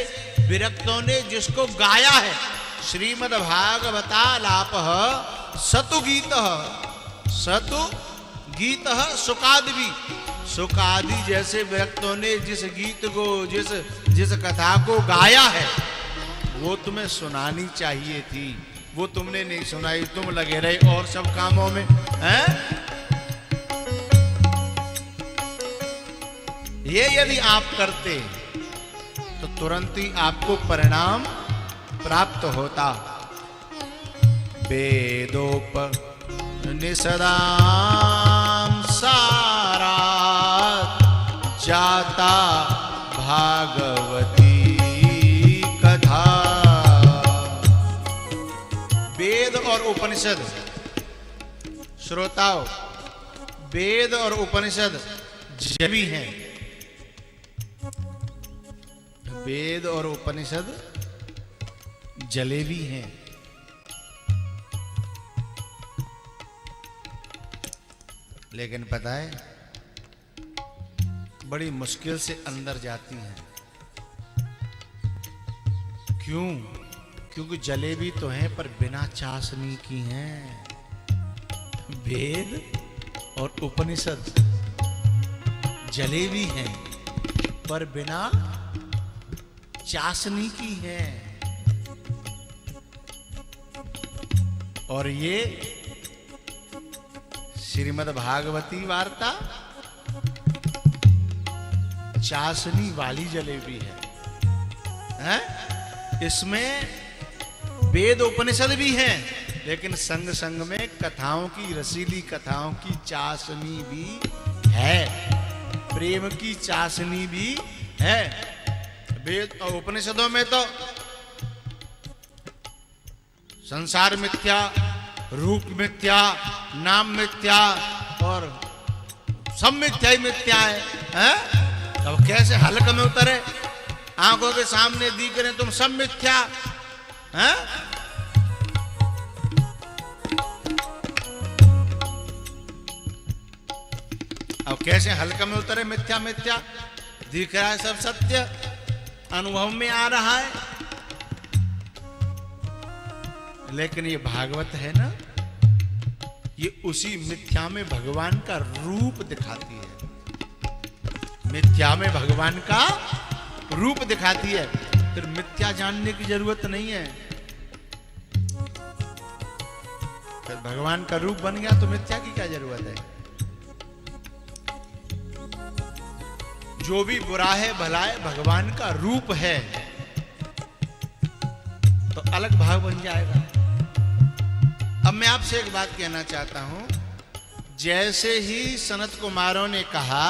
विरक्तों ने जिसको गाया है। श्रीमद् भागवतालापः सतु गीतः, सतु गीतः सुकादि। सुकादि जैसे विरक्तों ने जिस गीत को, जिस कथा को गाया है, वो तुम्हें सुनानी चाहिए थी, वो तुमने नहीं सुनाई। तुम लगे रहे और सब कामों में, हैं? ये यदि आप करते तो तुरंत ही आपको परिणाम प्राप्त होता। वेदोपनिषदां सारात् जाता भागवती कथा। वेद और उपनिषद, श्रोताओ, वेद और उपनिषद जमी हैं। वेद और उपनिषद जलेबी हैं। लेकिन पता है, बड़ी मुश्किल से अंदर जाती हैं। क्यों? क्योंकि जलेबी तो हैं पर बिना चाशनी की हैं। वेद और उपनिषद जलेबी हैं पर बिना चाशनी की है। और ये श्रीमद् भागवती वार्ता चाशनी वाली जलेबी है? इसमें वेद उपनिषद भी हैं, लेकिन संग संग में कथाओं की, रसीली कथाओं की चाशनी भी है, प्रेम की चाशनी भी है। वेद और उपनिषदों में तो संसार मिथ्या, रूप मिथ्या, नाम मिथ्या, और सब मिथ्या ही मिथ्या है। अब कैसे हल्क में उतरे? आंखों के सामने दिख रहे तुम सब मिथ्या हैं? अब कैसे हल्का में उतरे? मिथ्या मिथ्या दिख रहा है, सब सत्य अनुभव में आ रहा है, लेकिन ये भागवत है ना, ये उसी मिथ्या में भगवान का रूप दिखाती है। मिथ्या में भगवान का रूप दिखाती है। फिर मिथ्या जानने की जरूरत नहीं है। फिर भगवान का रूप बन गया तो मिथ्या की क्या जरूरत है। जो भी बुरा है भला है, भगवान का रूप है तो अलग भाव बन जाएगा। अब मैं आपसे एक बात कहना चाहता हूं, जैसे ही सनत कुमारों ने कहा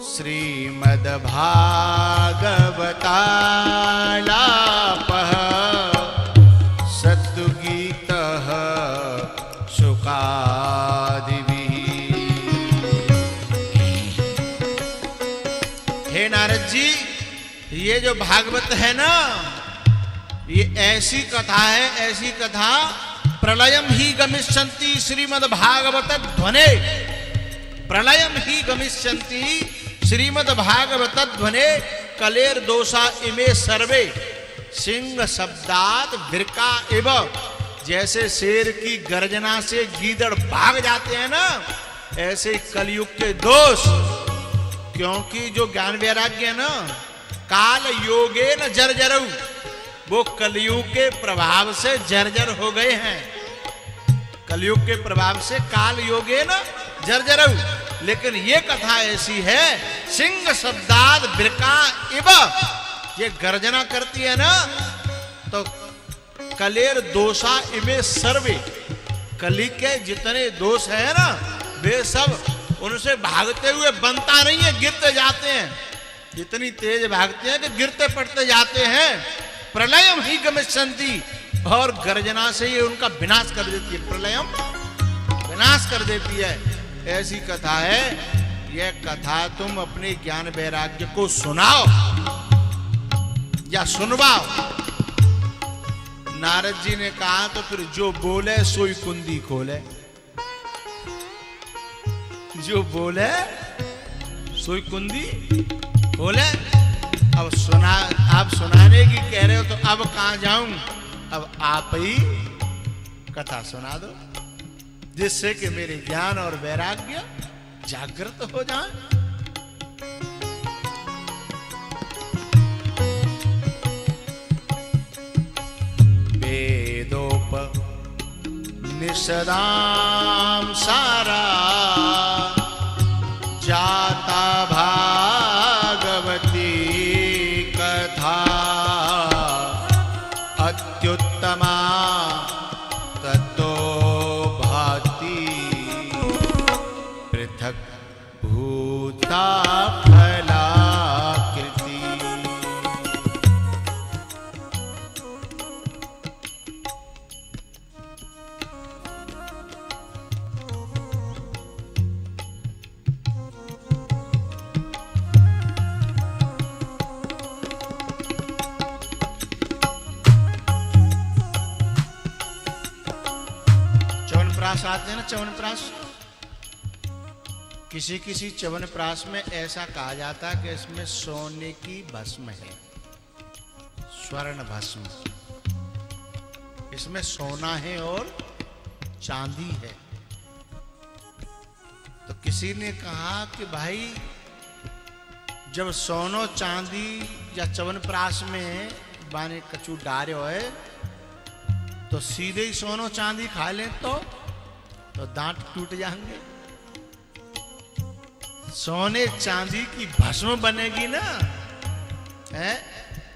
श्रीमद् भागवतालापः सद्गीतः शुकादिभिः। हे नारद जी, ये जो भागवत है ना, ये ऐसी कथा है, ऐसी कथा प्रलयम ही गमिष्यन्ति श्रीमद् भागवत ध्वने। प्रलयम ही गमिष्यन्ति श्रीमद् भागवत ध्वने कलेर दोषा इमे सर्वे सिंह शब्दात विरका एव। जैसे शेर की गर्जना से गीदड़ भाग जाते हैं ना, ऐसे कलयुग के दोष, क्योंकि जो ज्ञान वैराग्य है ना, काल योगे न जर्जरऊ, वो कलयुग के प्रभाव से जर्जर हो गए हैं। कलयुग के प्रभाव से काल योगे न जर्जरऊ। लेकिन ये कथा ऐसी है, सिंह शब्दाद बिरका इव, ये गर्जना करती है ना, तो कलेर दोषा इमे सर्वे, कली के जितने दोष है ना, वे सब उनसे भागते हुए बनता नहीं है, गिरते जाते हैं। इतनी तेज भागते हैं कि गिरते पड़ते जाते हैं। प्रलयम ही गमिष्यन्ति, और गर्जना से ये उनका विनाश कर देती है। प्रलयम विनाश कर देती है। ऐसी कथा है। यह कथा तुम अपने ज्ञान वैराग्य को सुनाओ या सुनवाओ। नारद जी ने कहा तो फिर जो बोले सोई कुंदी खोले, जो बोले सोई कुंदी खोले। अब आप सुनाने की कह रहे हो तो अब कहां जाऊं, अब आप ही कथा सुना दो, जिससे कि मेरे ज्ञान और वैराग्य जागृत हो जाए। वेदोप निषदाम सारा जाता भागवती कथा अत्युत्तमा ततो भाति पृथक भूता फलाकृति। च्यवनप्राश आते हैं ना, च्यवनप्राश, किसी किसी च्यवनप्राश में ऐसा कहा जाता है कि इसमें सोने की भस्म है, स्वर्ण भस्म। इसमें सोना है और चांदी है। तो किसी ने कहा कि भाई जब सोनो चांदी या च्यवनप्राश में बाने कचू डारे है तो सीधे ही सोनो चांदी खा लें तो दांत टूट जाएंगे। सोने चांदी की भस्म बनेगी ना, है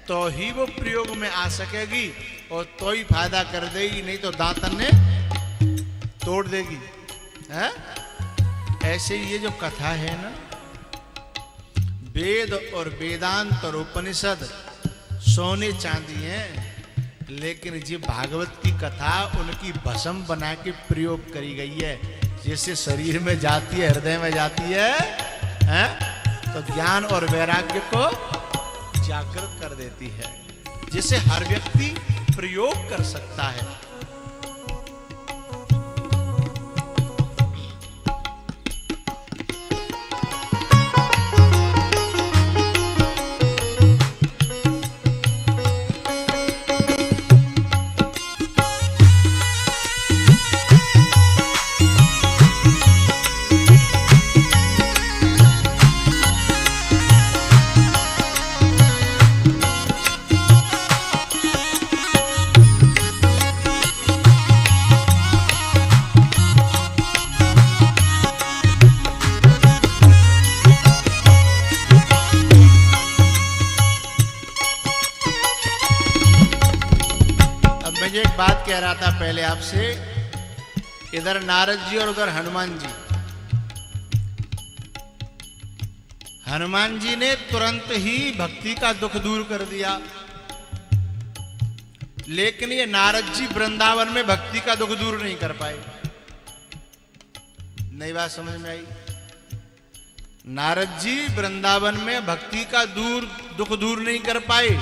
तो ही वो प्रयोग में आ सकेगी और तो ही फायदा कर देगी, नहीं तो दांतन ने तोड़ देगी। है ऐसे ये जो कथा है ना, वेद और वेदांत और उपनिषद सोने चांदी हैं, लेकिन ये भागवत की कथा उनकी भस्म बना के प्रयोग करी गई है। जैसे शरीर में जाती है, हृदय में जाती है, तो ज्ञान और वैराग्य को जागृत कर देती है, जिसे हर व्यक्ति प्रयोग कर सकता है। कह रहा था पहले आपसे, इधर नारद जी और उधर हनुमान जी। हनुमान जी ने तुरंत ही भक्ति का दुख दूर कर दिया, लेकिन ये नारद जी वृंदावन में भक्ति का दुख दूर नहीं कर पाए। नई बात समझ में आई? नारद जी वृंदावन में भक्ति का दुख दूर नहीं कर पाए।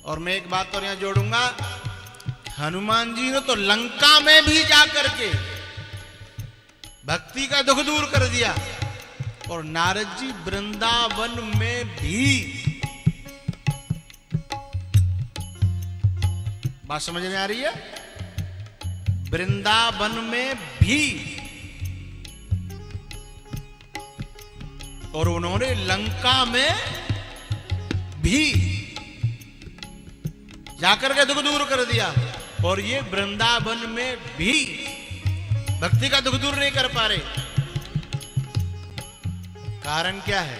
और मैं एक बात और यहां जोड़ूंगा, हनुमान जी ने तो लंका में भी जाकर के भक्ति का दुख दूर कर दिया, और नारद जी वृंदावन में भी। बात समझ में आ रही है? वृंदावन में भी, और उन्होंने लंका में भी जाकर के दुख दूर कर दिया, और ये वृंदावन में भी भक्ति का दुख दूर नहीं कर पा रहे। कारण क्या है?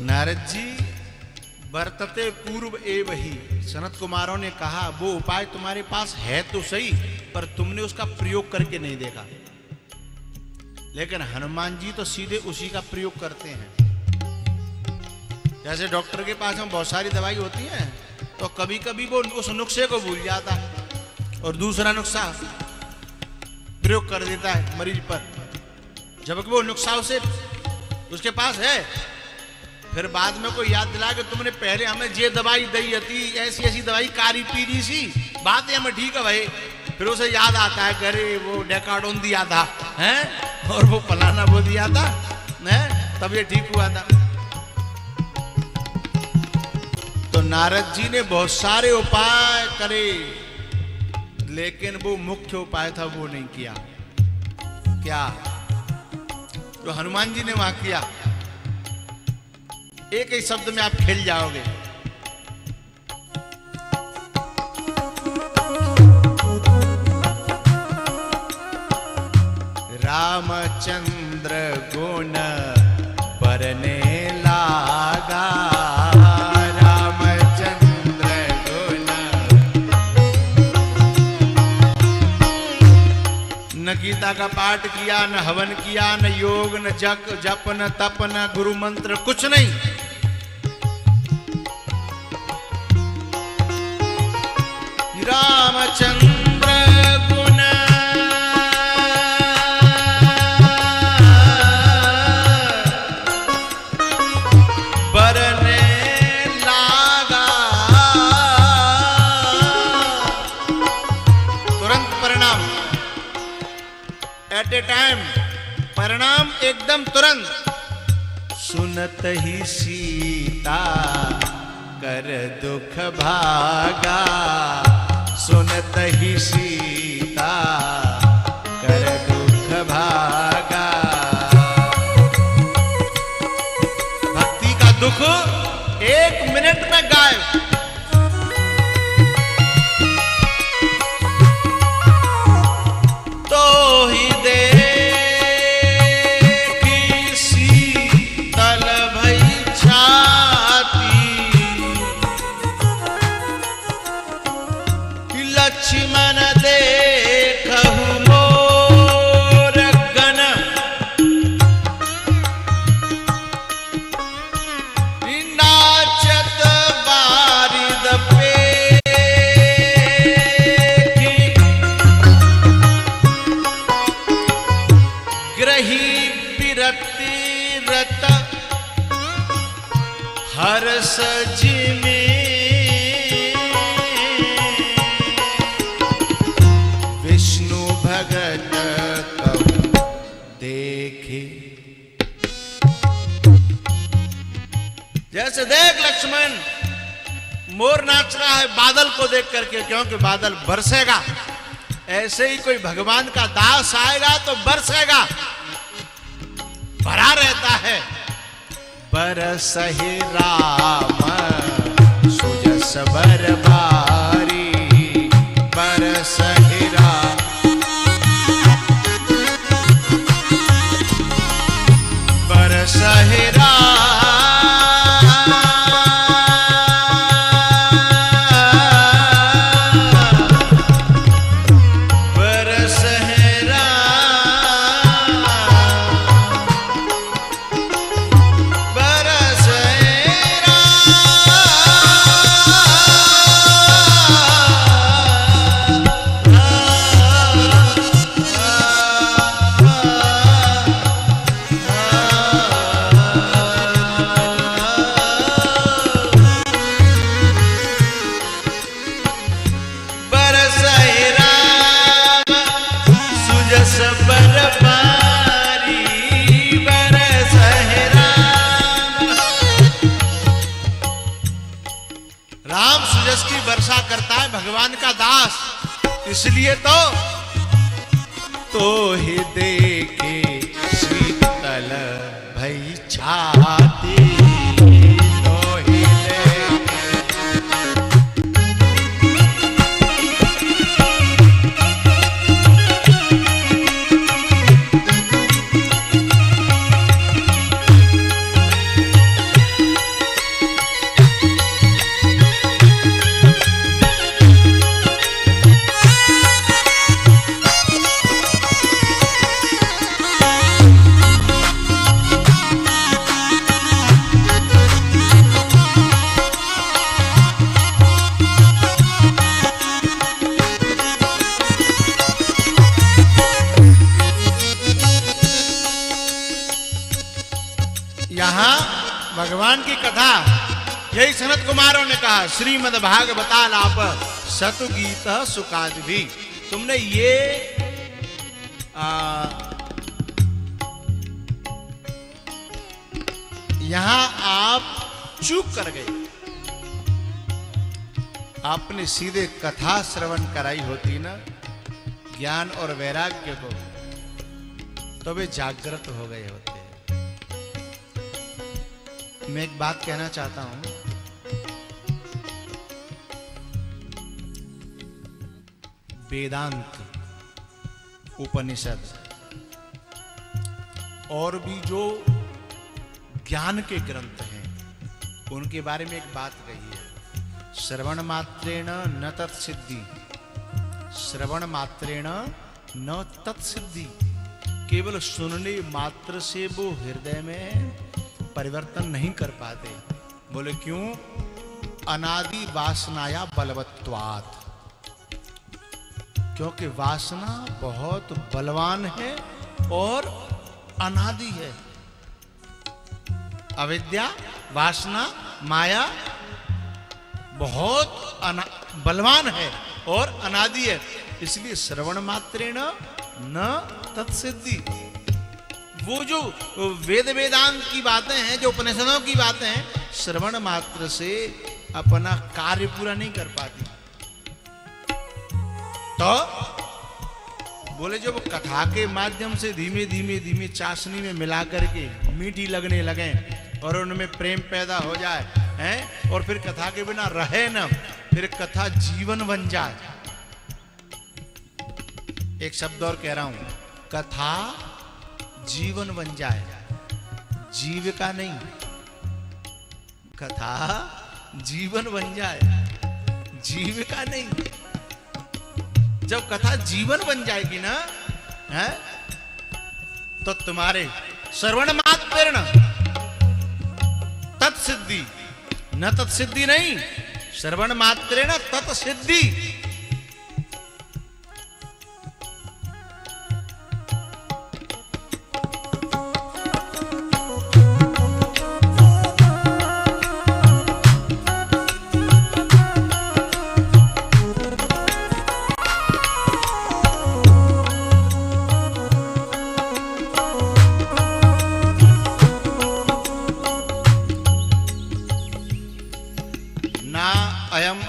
नारद जी वर्तते पूर्व एव ही, सनत कुमारों ने कहा वो उपाय तुम्हारे पास है तो सही, पर तुमने उसका प्रयोग करके नहीं देखा। लेकिन हनुमान जी तो सीधे उसी का प्रयोग करते हैं। जैसे डॉक्टर के पास में बहुत सारी दवाई होती है, तो कभी कभी वो उस नुस्खे को भूल जाता और दूसरा नुस्खा प्रयोग कर देता है मरीज पर, जबकि वो नुस्खा उसके पास है। फिर बाद में कोई याद दिला कि तुमने पहले हमें ये दवाई दी थी, ऐसी ऐसी दवाई कारी पी दी सी, बात है हमें ठीक है भाई। फिर उसे याद आता है, अरे वो डेकाडोन दिया था हैं, और वो फलाना वो दिया था हैं, तब ये ठीक हुआ था। तो नारद जी ने बहुत सारे उपाय करे, लेकिन वो मुख्य उपाय था वो नहीं किया। क्या? जो हनुमान जी ने वहां किया, एक ही शब्द में आप खिल जाओगे। रामचंद्र गुण बरने लागा, रामचंद्र गुण। न गीता का पाठ किया, न हवन किया, न योग, न जप, न तप, न गुरु मंत्र, कुछ नहीं। रामचंद्र गुण बरने लागा, तुरंत परिणाम, एट ए टाइम परिणाम, एकदम तुरंत। सुनत ही सीता कर दुख भागा, सुनत ही सीता कर दुख भागा। भक्ति का दुख 1 मिनट में गायब। तो ही देखी शीतल भई छाती, लक्ष्मण देखहु मोर गन, नाचत बारिद पे ग्रही बिरती रत हर्ष जिमी, भगत कब देखे। जैसे देख लक्ष्मण, मोर नाच रहा है बादल को देख करके, क्योंकि बादल बरसेगा। ऐसे ही कोई भगवान का दास आएगा तो बरसेगा, भरा रहता है। बरसहि राम सुजस बर भारी, बरसहि राम बरस भगवान का दास, इसलिए तो ही देखे शीतल भई छाती, तो ही यहाँ भगवान की कथा, यही सनत कुमारों ने कहा, श्रीमद् भागवतालाप सतुगीत सुकाद भी। तुमने ये यहां आप चूक कर गए। आपने सीधे कथा श्रवण कराई होती ना ज्ञान और वैराग्य को, तो वे जागृत हो गए होते। मैं एक बात कहना चाहता हूं, वेदांत, उपनिषद और भी जो ज्ञान के ग्रंथ हैं, उनके बारे में एक बात कही है, श्रवण मात्रेण न तत्सिद्धि, श्रवण मात्रेण न तत्सिद्धि। केवल सुनने मात्र से वो हृदय में परिवर्तन नहीं कर पाते। बोले क्यों? अनादि वासनाया बलवत्वात्, क्योंकि वासना बहुत बलवान है और अनादि है। अविद्या, वासना, माया बहुत बलवान है और अनादि है। इसलिए श्रवण मात्रेण न तत्सिद्धि। वो जो वेद वेदांत की बातें हैं, जो उपनिषदों की बातें हैं, श्रवण मात्र से अपना कार्य पूरा नहीं कर पाती। तो बोले जब कथा के माध्यम से धीमे धीमे धीमे चाशनी में मिला करके मीठी लगने लगे और उनमें प्रेम पैदा हो जाए हैं, और फिर कथा के बिना रहे न, फिर कथा जीवन बन जाए। एक शब्द और कह रहा हूं, कथा जीवन बन जाए, जीविका नहीं। कथा जीवन बन जाए, जीविका नहीं। जब कथा जीवन बन जाएगी ना, है तो तुम्हारे श्रवण मात्रेण तत्सिद्धि, न तत्सिद्धि नहीं, श्रवण मात्रेण तत्सिद्धि।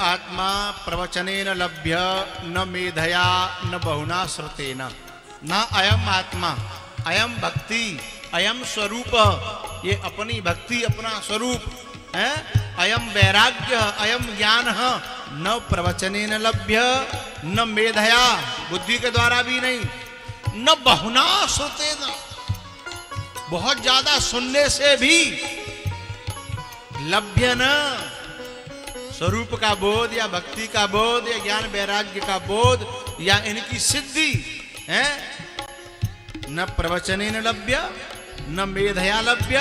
आत्मा प्रवचनेन लभ्य न मेधया न बहुना श्रुतेन। न अयम आत्मा, अयम भक्ति, अयम स्वरूप, ये अपनी भक्ति, अपना स्वरूप है। अयम वैराग्य, अयम ज्ञान, न प्रवचनेन लभ्य न मेधया, बुद्धि के द्वारा भी नहीं, न बहुना श्रुतेन, बहुत ज्यादा सुनने से भी लभ्य न। स्वरूप का बोध या भक्ति का बोध या ज्ञान वैराग्य का बोध या इनकी सिद्धि है, न प्रवचनेन लभ्य न मेधया लभ्य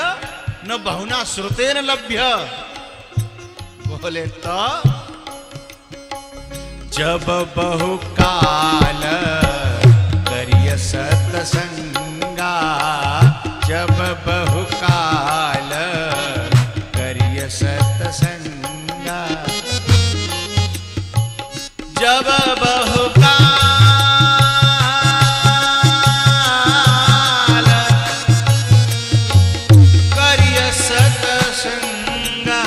न बहुना श्रुतेन लभ्य। बोले तो जब बहुकाल करिय सत्संगा, जब बहुकाल करिय सत्संगा, जब बहुकाल करिय सत्संगा,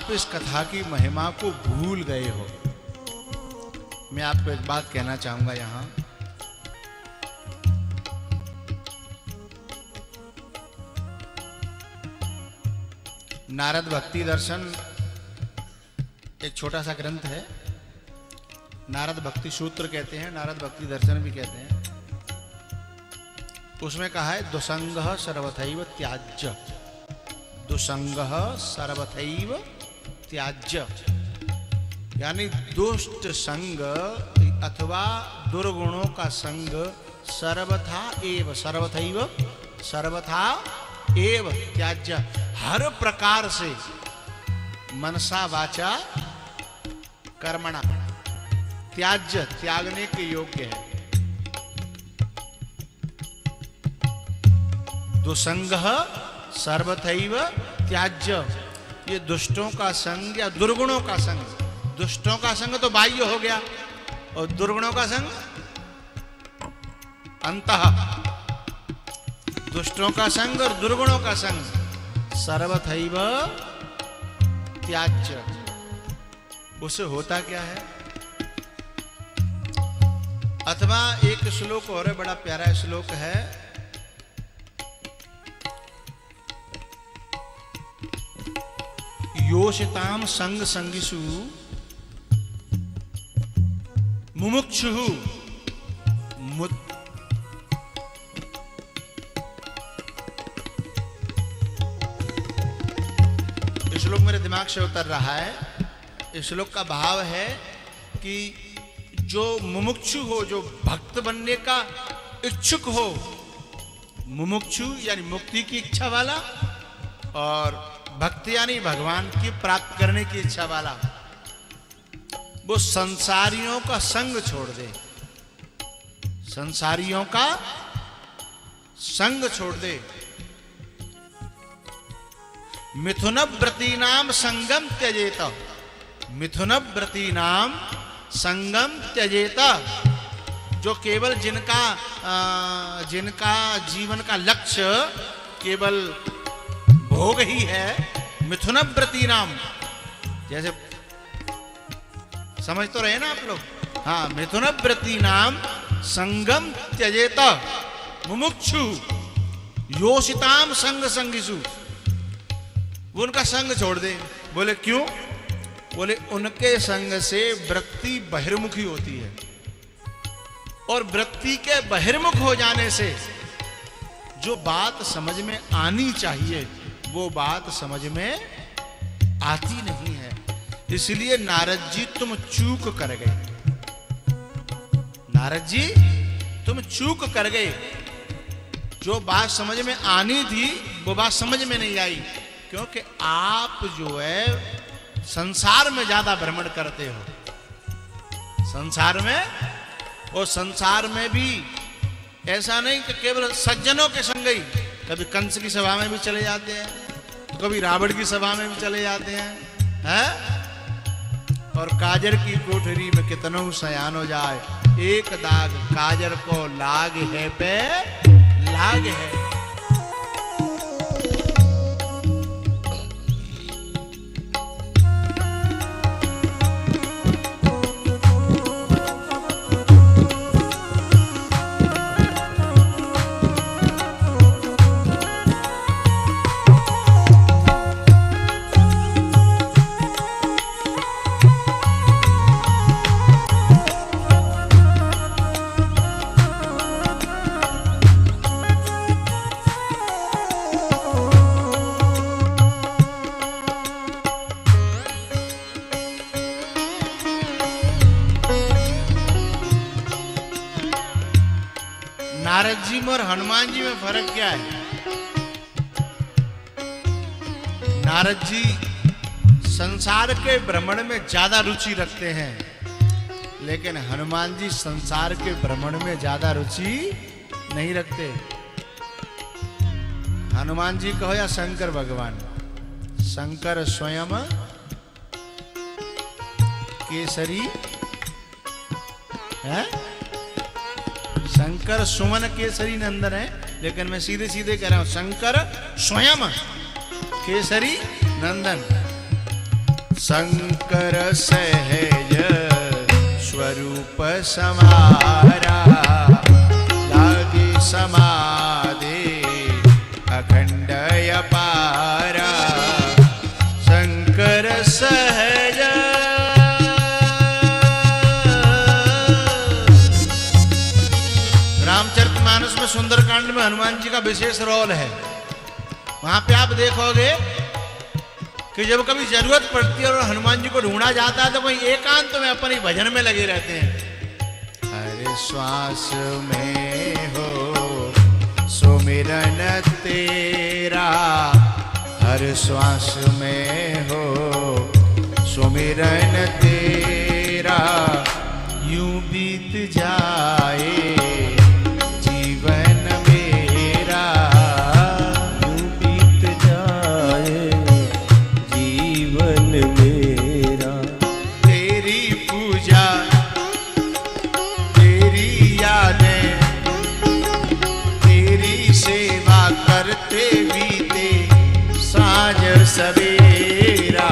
आप इस कथा की महिमा को भूल गए हो। मैं आपको एक बात कहना चाहूंगा यहां। नारद भक्ति दर्शन एक छोटा सा ग्रंथ है, नारद भक्ति सूत्र कहते हैं, नारद भक्ति दर्शन भी कहते हैं। उसमें कहा है दुसंगः सर्वथैव त्याज्य, दुसंगः सर्वथैव त्याज्य, यानी दुष्ट संग अथवा दुर्गुणों का संग सर्वथा एव त्याज्य, हर प्रकार से मनसा वाचा कर्मणा त्याज्य, त्यागने के योग्य है। दुसंगः सर्वथैव त्याज्य, ये दुष्टों का संग या दुर्गुणों का संग। दुष्टों का संग तो बाह्य हो गया और दुर्गुणों का संग अंतः। दुष्टों का संग और दुर्गुणों का संग सर्वथैव त्याज्य। उससे होता क्या है? अथवा एक श्लोक और है, बड़ा प्यारा श्लोक है, योषिताम संग संगिषु मुमुक्षुः श्लोक मेरे दिमाग से उतर रहा है। इस श्लोक का भाव है कि जो मुमुक्षु हो, जो भक्त बनने का इच्छुक हो, मुमुक्षु यानी मुक्ति की इच्छा वाला और भक्त यानी भगवान की प्राप्त करने की इच्छा वाला, वो संसारियों का संग छोड़ दे, संसारियों का संग छोड़ दे। मिथुनव्रतीनाम संगम त्यजेत, मिथुनव्रतीनाम संगम त्यजेत, जो केवल जिनका जीवन का लक्ष्य केवल भोग ही है, मिथुनव्रतीनाम, जैसे समझ तो रहे ना आप लोग? हाँ, मिथुनव्रतीनाम संगम त्यजेत मुमुक्षु योषिताम संग संगिषु, वो उनका संग छोड़ दे। बोले क्यों? बोले उनके संग से वृत्ति बहिर्मुखी होती है और वृत्ति के बहिर्मुख हो जाने से जो बात समझ में आनी चाहिए वो बात समझ में आती नहीं है। इसलिए नारद जी तुम चूक कर गए, नारद जी तुम चूक कर गए। जो बात समझ में आनी थी वो बात समझ में नहीं आई, क्योंकि आप जो है संसार में ज्यादा भ्रमण करते हो। संसार में, और संसार में भी ऐसा नहीं कि केवल सज्जनों के संग ही, कभी कंस की सभा में भी चले जाते हैं, तो कभी रावण की सभा में भी चले जाते हैं, और काजर की कोठरी में कितनों सयान हो जाए, एक दाग काजर को लाग है पे लाग है। नारद जी में और हनुमान जी में फर्क क्या है? नारद जी संसार के भ्रमण में ज्यादा रुचि रखते हैं, लेकिन हनुमान जी संसार के भ्रमण में ज्यादा रुचि नहीं रखते। हनुमान जी कहो या शंकर भगवान, शंकर स्वयं केसरी है, शंकर सुमन केसरी नंदन है, लेकिन मैं सीधे सीधे कह रहा हूं शंकर स्वयं केसरी नंदन। शंकर सहज स्वरूप समारा लागी समाधि अखंड अपारा शंकर सहज। रामचरितमानस में सुंदरकांड में हनुमान जी का विशेष रोल है। वहां पे आप देखोगे कि जब कभी जरूरत पड़ती है और हनुमान जी को ढूंढा जाता है तो वही एकांत में अपने भजन में लगे रहते हैं। हर श्वास में हो सुमिरन तेरा, हर श्वास में हो सुमिरन तेरा, यूं बीत जाए जीवन मेरा, यूं बीत जाए जीवन मेरा। तेरी पूजा तेरी यादें तेरी सेवा करते बीते साँझ सवेरा,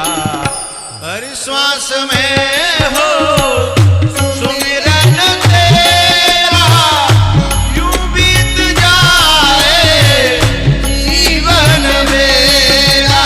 हर श्वास में हो सुमिरन तेरा, यूं बीत जाए जीवन मेरा।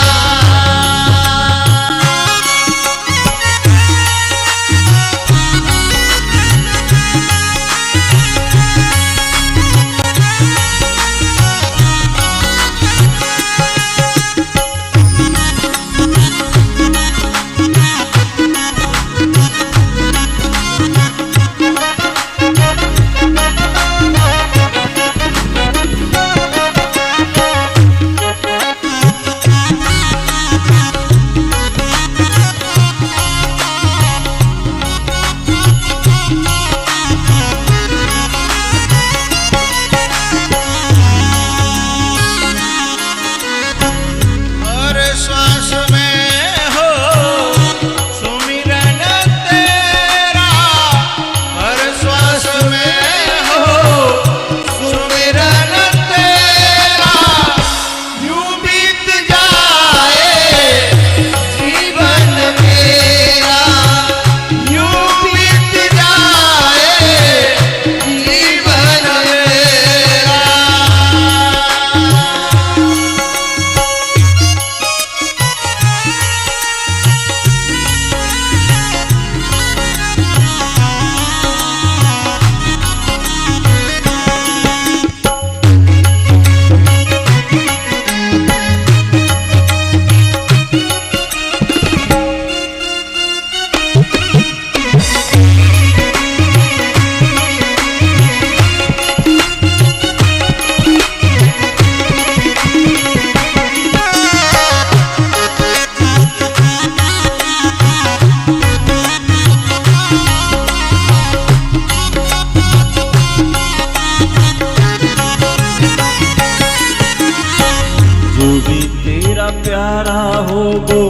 प्यारा हो वो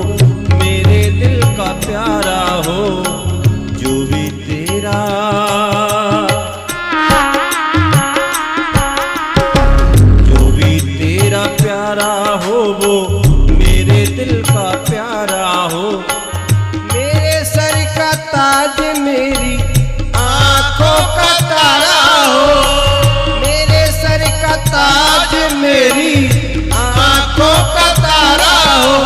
मेरे दिल का प्यारा हो, जो भी तेरा प्यारा हो वो मेरे दिल का प्यारा हो। मेरे सर का ताज मेरी आंखों का तारा हो, मेरे सर का ताज मेरी आंखों का तारा हो।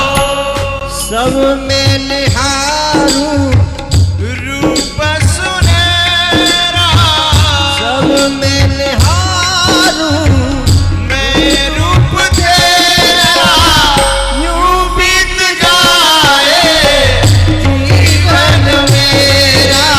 सब में निहारूं रूप सुनहरा, सब में निहारूं मैं रूप तेरा, यूं बीत जाए जीवन मेरा।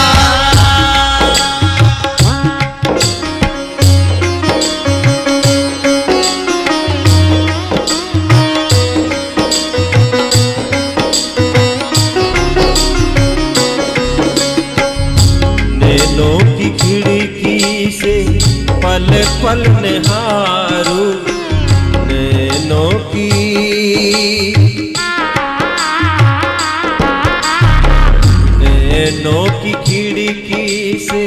नैनों की खिड़की से पल पल निहारूं, नैनों की खिड़की से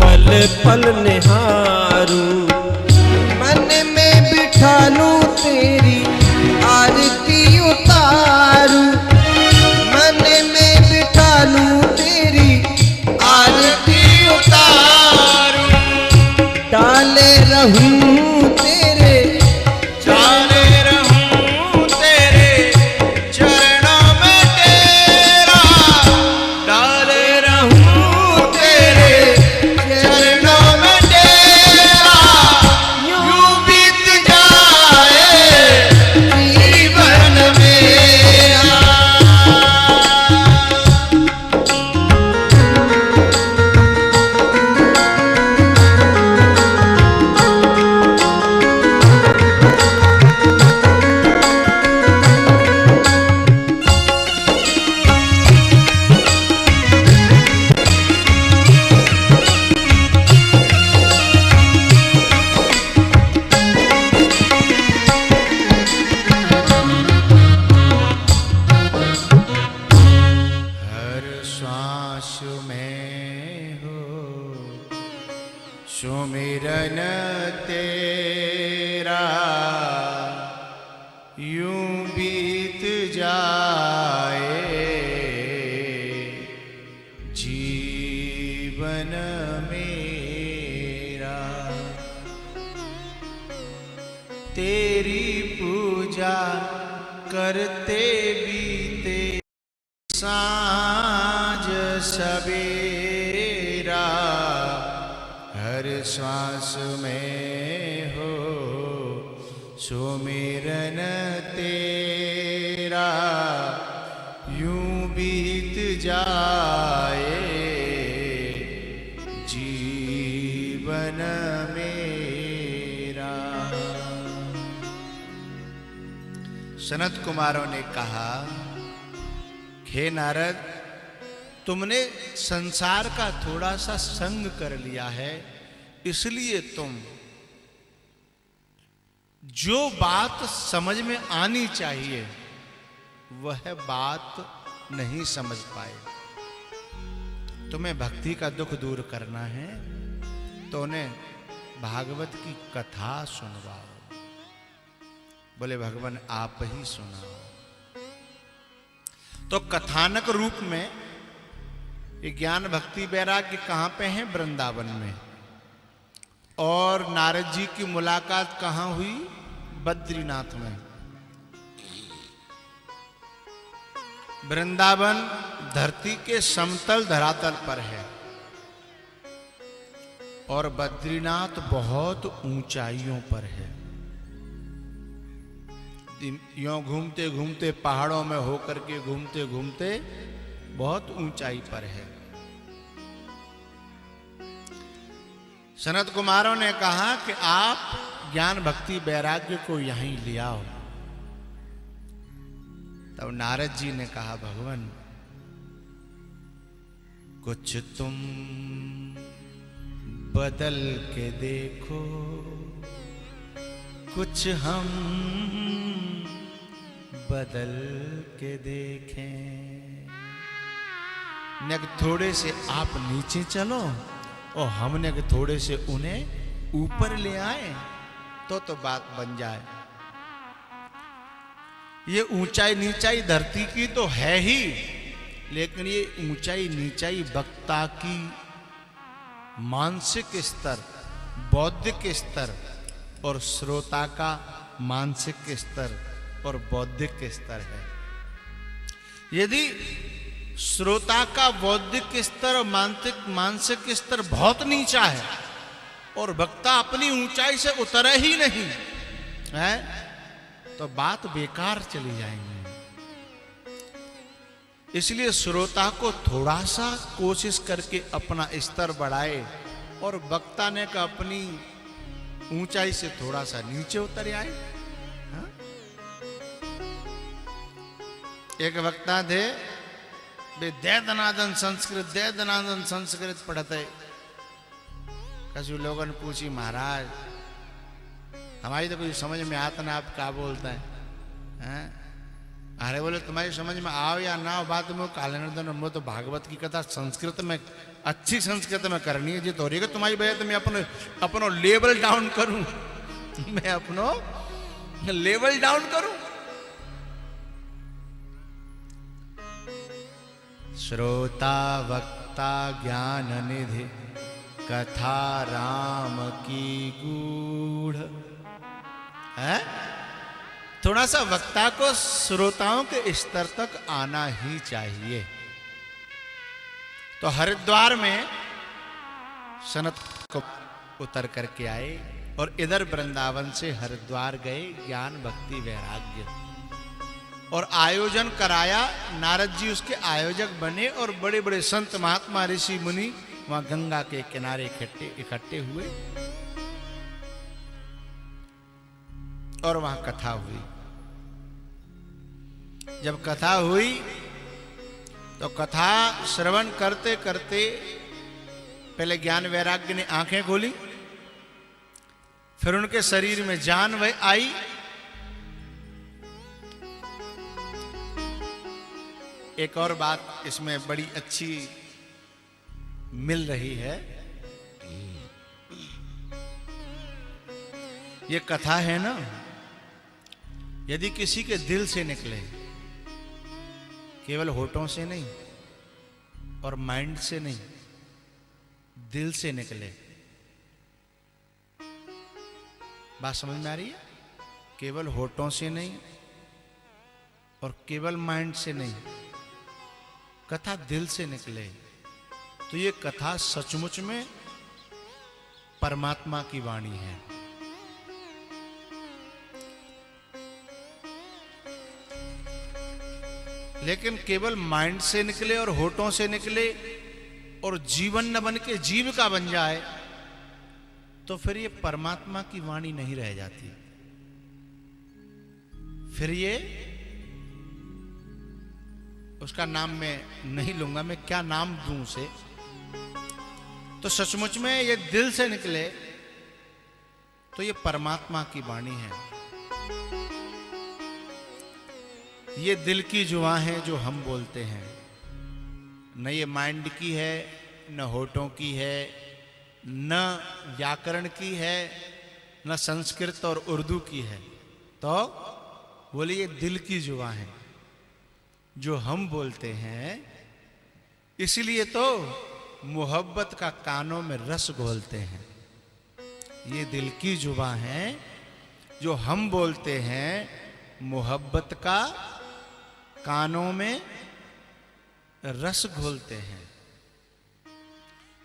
पल पल निहारूं। मन में बिठा लूं तेरी आरती उतारूं, मन में चाले रहूं तेरे चाले रहूं तेरे चरणों में तेरा डाले रहूं तेरे चरणों में तेरा यूं बीत जाए जीवन मेरा। हर श्वास में हो सुमिरन तेरा यूं बीत जाए जीवन मेरा। तेरी पूजा करते बीते साँझ सवेरा हर श्वास में हो सुमिरन तेरा यूं बीत जाए जीवन मेरा। सनत कुमारों ने कहा, हे नारद, तुमने संसार का थोड़ा सा संग कर लिया है, इसलिए तुम जो बात समझ में आनी चाहिए वह बात नहीं समझ पाए। तुम्हें भक्ति का दुख दूर करना है तो उन्हें भागवत की कथा सुनवाओ। बोले भगवान आप ही सुनाओ। तो कथानक रूप में ये ज्ञान भक्ति वैराग्य कहां पे है? वृंदावन में। और नारद जी की मुलाकात कहां हुई? बद्रीनाथ में। वृंदावन धरती के समतल धरातल पर है और बद्रीनाथ बहुत ऊंचाइयों पर है। यों घूमते घूमते पहाड़ों में होकर के घूमते घूमते बहुत ऊंचाई पर है। सनत कुमारों ने कहा कि आप ज्ञान भक्ति वैराग्य को यहीं ले आओ। तब नारद जी ने कहा, भगवान कुछ तुम बदल के देखो, कुछ हम बदल के देखें। नग थोड़े से आप नीचे चलो और हमने थोड़े से उन्हें ऊपर ले आए तो बात बन जाए। ये ऊंचाई नीचाई धरती की तो है ही, लेकिन ये ऊंचाई नीचाई वक्ता की मानसिक स्तर, बौद्धिक स्तर और श्रोता का मानसिक स्तर और बौद्धिक स्तर है। यदि श्रोता का बौद्धिक स्तर और मानसिक स्तर बहुत नीचा है और वक्ता अपनी ऊंचाई से उतरे ही नहीं है तो बात बेकार चली जाएंगी। इसलिए श्रोता को थोड़ा सा कोशिश करके अपना स्तर बढ़ाए और वक्ता ने का अपनी ऊंचाई से थोड़ा सा नीचे उतर आए। हाँ? एक वक्ता थे, वे दे दनादन संस्कृत पढ़ते। कछु लोगों ने पूछी, महाराज हमारी तो कुछ समझ में आता ना, आप क्या बोलता है? अरे बोले तुम्हारी समझ में आओ या ना हो बात में कालेंदर मैं तो भागवत की कथा संस्कृत में, अच्छी संस्कृत में करनी है जी। तो रही तुम्हारी वजह तो मैं अपनो लेवल डाउन करूं, मैं अपनो लेवल डाउन करूं। श्रोता वक्ता ज्ञान निधि कथा राम की गूढ़ है। थोड़ा सा वक्ता को श्रोताओं के स्तर तक आना ही चाहिए। तो हरिद्वार में सनत को उतर करके आए और इधर वृंदावन से हरिद्वार गए ज्ञान भक्ति वैराग्य, और आयोजन कराया। नारद जी उसके आयोजक बने और बड़े बड़े संत महात्मा ऋषि मुनि वहां गंगा के किनारे इकट्ठे हुए और वहां कथा हुई। जब कथा हुई तो कथा श्रवण करते करते पहले ज्ञान वैराग्य ने आंखें खोली, फिर उनके शरीर में जान आई। एक और बात इसमें बड़ी अच्छी मिल रही है। ये कथा है ना, यदि किसी के दिल से निकले, केवल होठों से नहीं और माइंड से नहीं, दिल से निकले, बात समझ में आ रही है? केवल होठों से नहीं और केवल माइंड से नहीं, कथा दिल से निकले, तो ये कथा सचमुच में परमात्मा की वाणी है। लेकिन केवल माइंड से निकले और होठों से निकले और जीवन न बन के जीव का बन जाए, तो फिर ये परमात्मा की वाणी नहीं रह जाती। फिर ये उसका नाम मैं नहीं लूंगा, मैं क्या नाम दूं उसे। तो सचमुच में ये दिल से निकले तो ये परमात्मा की वाणी है। ये दिल की जुबान है जो हम बोलते हैं, न ये माइंड की है, न होठों की है, न व्याकरण की है, न संस्कृत और उर्दू की है। तो बोले ये दिल की जुबान है जो हम बोलते हैं। इसलिए तो मोहब्बत का कानों में रस घोलते हैं। ये दिल की जुबान है जो हम बोलते हैं, मोहब्बत का कानों में रस घोलते हैं।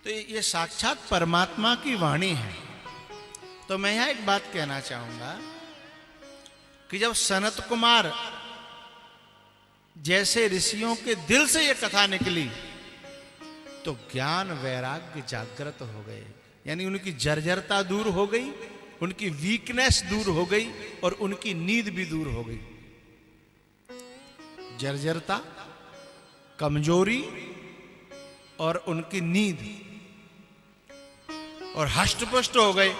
तो ये साक्षात परमात्मा की वाणी है। तो मैं यहां एक बात कहना चाहूंगा कि जब सनत कुमार जैसे ऋषियों के दिल से ये कथा निकली तो ज्ञान वैराग्य जागृत हो गए, यानी उनकी जर्जरता दूर हो गई, उनकी वीकनेस दूर हो गई और उनकी नींद भी दूर हो गई। जर्जरता, कमजोरी और उनकी नींद, और हष्टपुष्ट हो गए।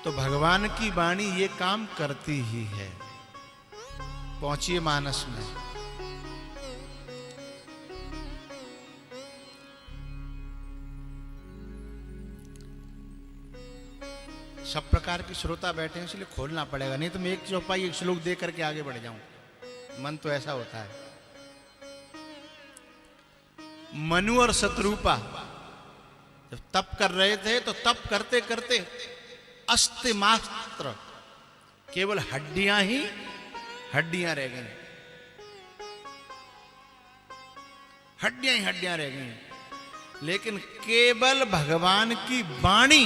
तो भगवान की वाणी ये काम करती ही है। पहुंचिए मानस में। सब प्रकार के श्रोता बैठे हैं, इसलिए खोलना पड़ेगा, नहीं तो मैं एक चौपाई एक श्लोक दे करके आगे बढ़ जाऊं। मन तो ऐसा होता है। मनु और शत्रुपा जब तप कर रहे थे तो तप करते करते अस्ति मात्र केवल हड्डियां ही हड्डियां रह गई, हड्डियां ही हड्डियां रह गई। लेकिन केवल भगवान की वाणी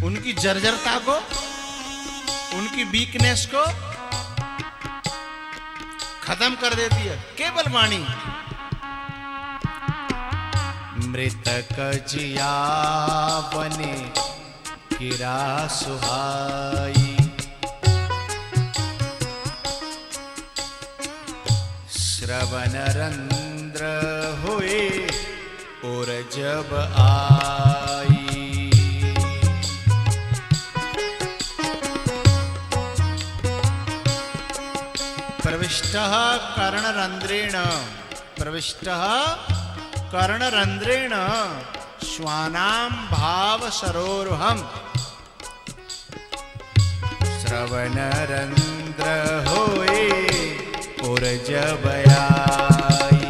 उनकी जर्जरता को, उनकी वीकनेस को खत्म कर देती है। केवल वाणी। मृतक जिया बने किरा सुहाई, श्रवण रंद्र हुए और जब आई। प्रविष्टः कर्णरंध्रेण, प्रविष्टः कर्णरंध्रेण श्वानाम भाव सरोरुहम श्रवण रंद्र होए पुरज बयाई।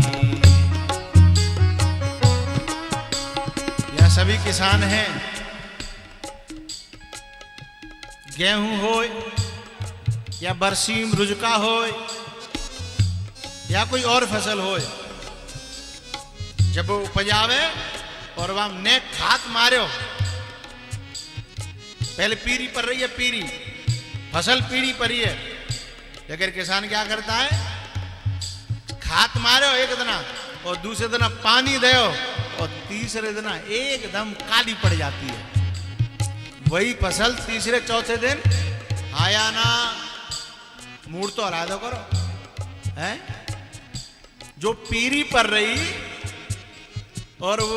यह सभी किसान हैं, गेहूं होए या बरसीम रुजका होए या कोई और फसल होए, जब वो उपजावे और वहां ने खात मारो, पहले पीरी पर रही है, पीरी फसल पीरी पर ही है, लेकिन किसान क्या करता है, खात मारो एक दिन और दूसरे दिन पानी दो और तीसरे दिन एकदम काली पड़ जाती है। वही फसल तीसरे चौथे दिन आया ना, मूड तो हरा दो करो है, जो पीरी पर रही और वो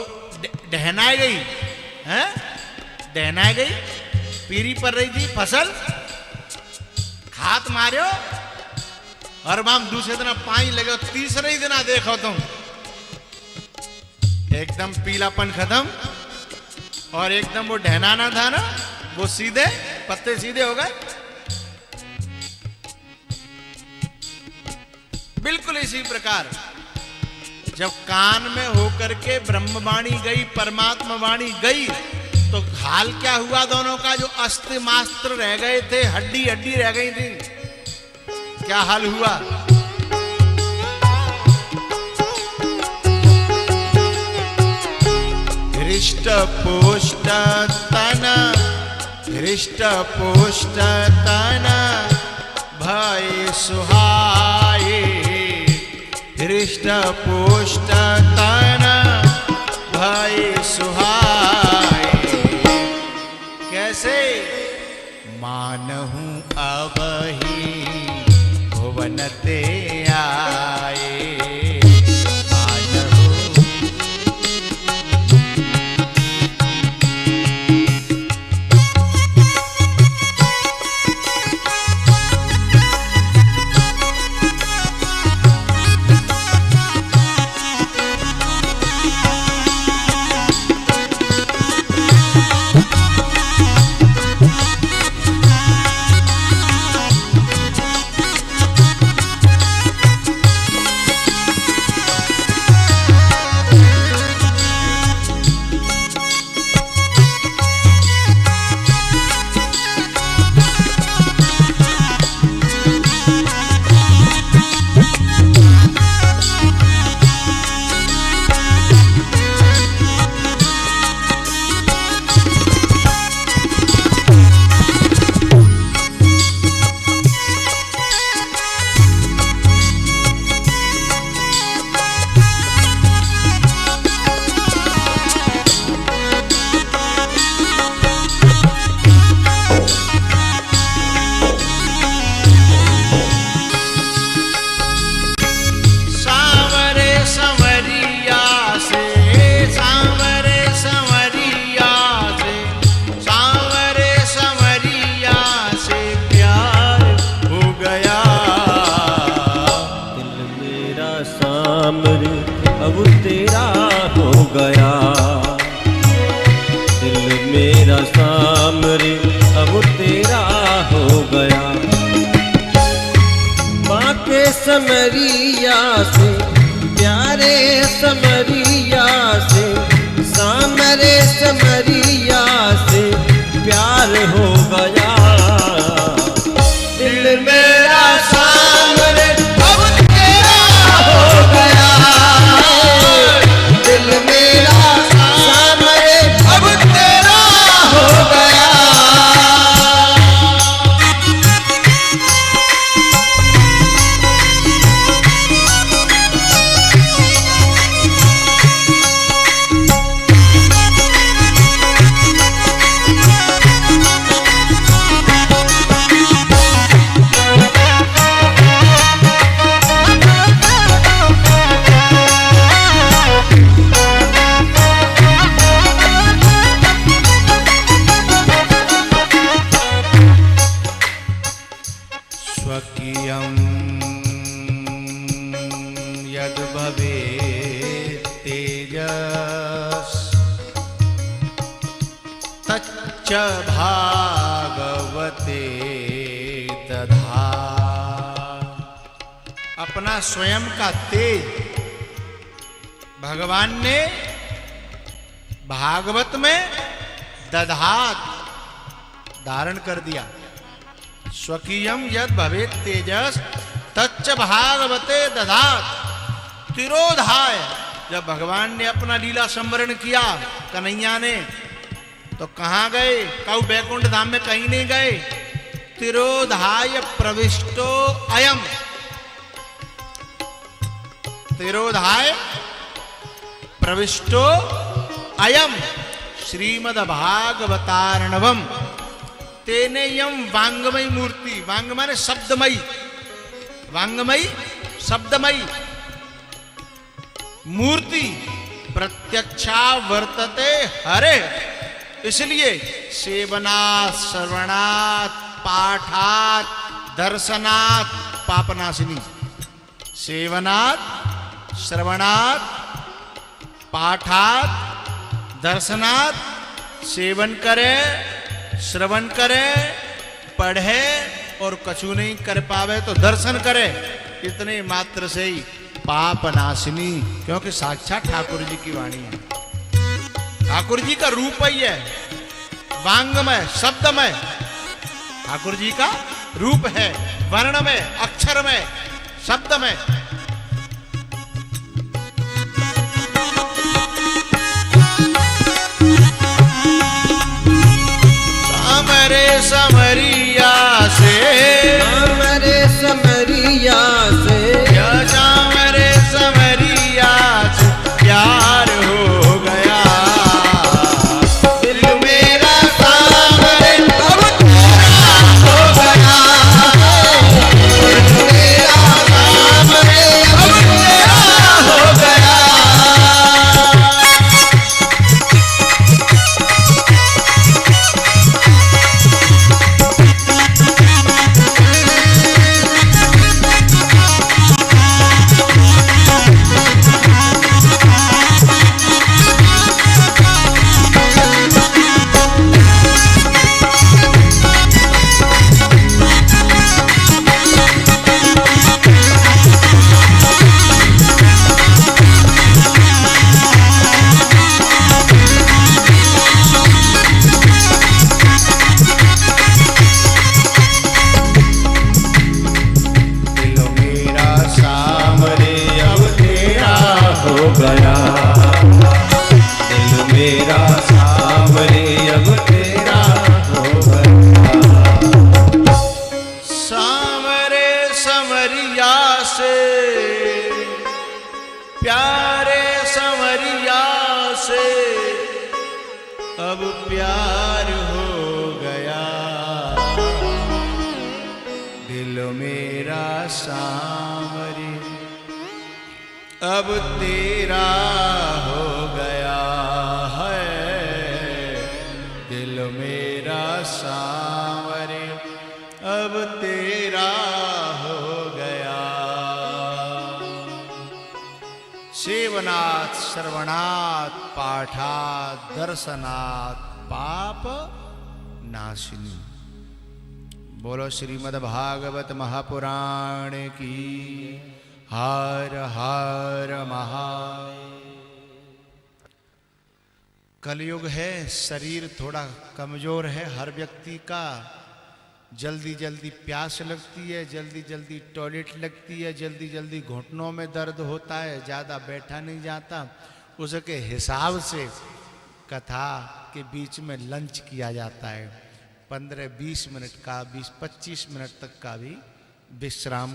दहनाई गई है, दहनाई गई, पीरी पर रही थी फसल, खात मारो और वहां दूसरे दिन पानी लगे, तीसरे ही दिन देखो तुम एकदम पीलापन खत्म और एकदम वो ढहनाना था ना, वो सीधे पत्ते सीधे हो गए। बिल्कुल इसी प्रकार जब कान में होकर के ब्रह्मवाणी गई, परमात्मा वाणी गई, तो हाल क्या हुआ दोनों का, जो अस्त्र मास्त्र रह गए थे, हड्डी हड्डी रह गई थी, क्या हाल हुआ। हृष्ट पुष्ट तन, हृष्ट पुष्ट तन भय सुहाए, हृष्ट पुष्ट तन भय सुहाए। कैसे मानहूं अबहि भुवन ते आए, अब तेरा हो गया, दिल मेरा सामरे अब तेरा हो गया। माँ के समरिया से, प्यारे समरिया से, सामरे समरिया से प्यार हो गया। दिल मेरा सामरे अब तेरा हो गया, दिल मेरा सामरे अब तेरा हो गया। तच्च भागवते दधा। अपना स्वयं का तेज भगवान ने भागवत में दधात धारण कर दिया। स्वकीयम यद भवेत तेजस तच्च भागवते दधात। तिरोधाय, जब भगवान ने अपना लीला संवरण किया कन्हैया ने, तो कहां गए? कऊ बैकुंठ धाम में कहीं नहीं गए। तिरोधाय प्रविष्टो अयम। तिरोधाय प्रविष्टो अयम श्रीमद् भागवतार्णवम। तेने यम वांगमयी मूर्ति, वांग माने शब्दमयी, वांगमयी शब्दमयी मूर्ति प्रत्यक्षा वर्तते हरे। इसलिए सेवनात् श्रवणात् पाठात् दर्शनात् पापनाशिनी। सेवनात् श्रवणात् पाठात् दर्शनात्, सेवन करे, श्रवण करे, पढ़े और कछु नहीं कर पावे तो दर्शन करे, इतने मात्र से ही पाप नाशिनी। क्योंकि साक्षात ठाकुर जी की वाणी है, ठाकुर जी का रूप ही है, वांगमय शब्दमय ठाकुर जी का रूप है, वर्णमय अक्षरमय शब्दमय। हमरे समरिया से, हमरे समरिया से, हमरे समरिया से प्यार हो गया। दिल मेरा सामरे अब तेरा हो गया। दिल मेरा सामरे अब तेरा हो गया। प्यारे संवरिया से अब प्यार हो गया। दिल मेरा सांवरे अब तेरा हो गया है। दिल मेरा सांवरे अब तेरा हो गया। सेवनात् श्रवणात् पाठात् दर्शनात् पाप नाशिनी। बोलो श्रीमद् भागवत महापुराण की। हर हर महादेव। कलयुग है, शरीर थोड़ा कमजोर है हर व्यक्ति का। जल्दी जल्दी प्यास लगती है, जल्दी जल्दी टॉयलेट लगती है, जल्दी जल्दी घुटनों में दर्द होता है, ज़्यादा बैठा नहीं जाता। उसके हिसाब से कथा के बीच में लंच किया जाता है। 15-20 मिनट का, 20-25 मिनट तक का भी विश्राम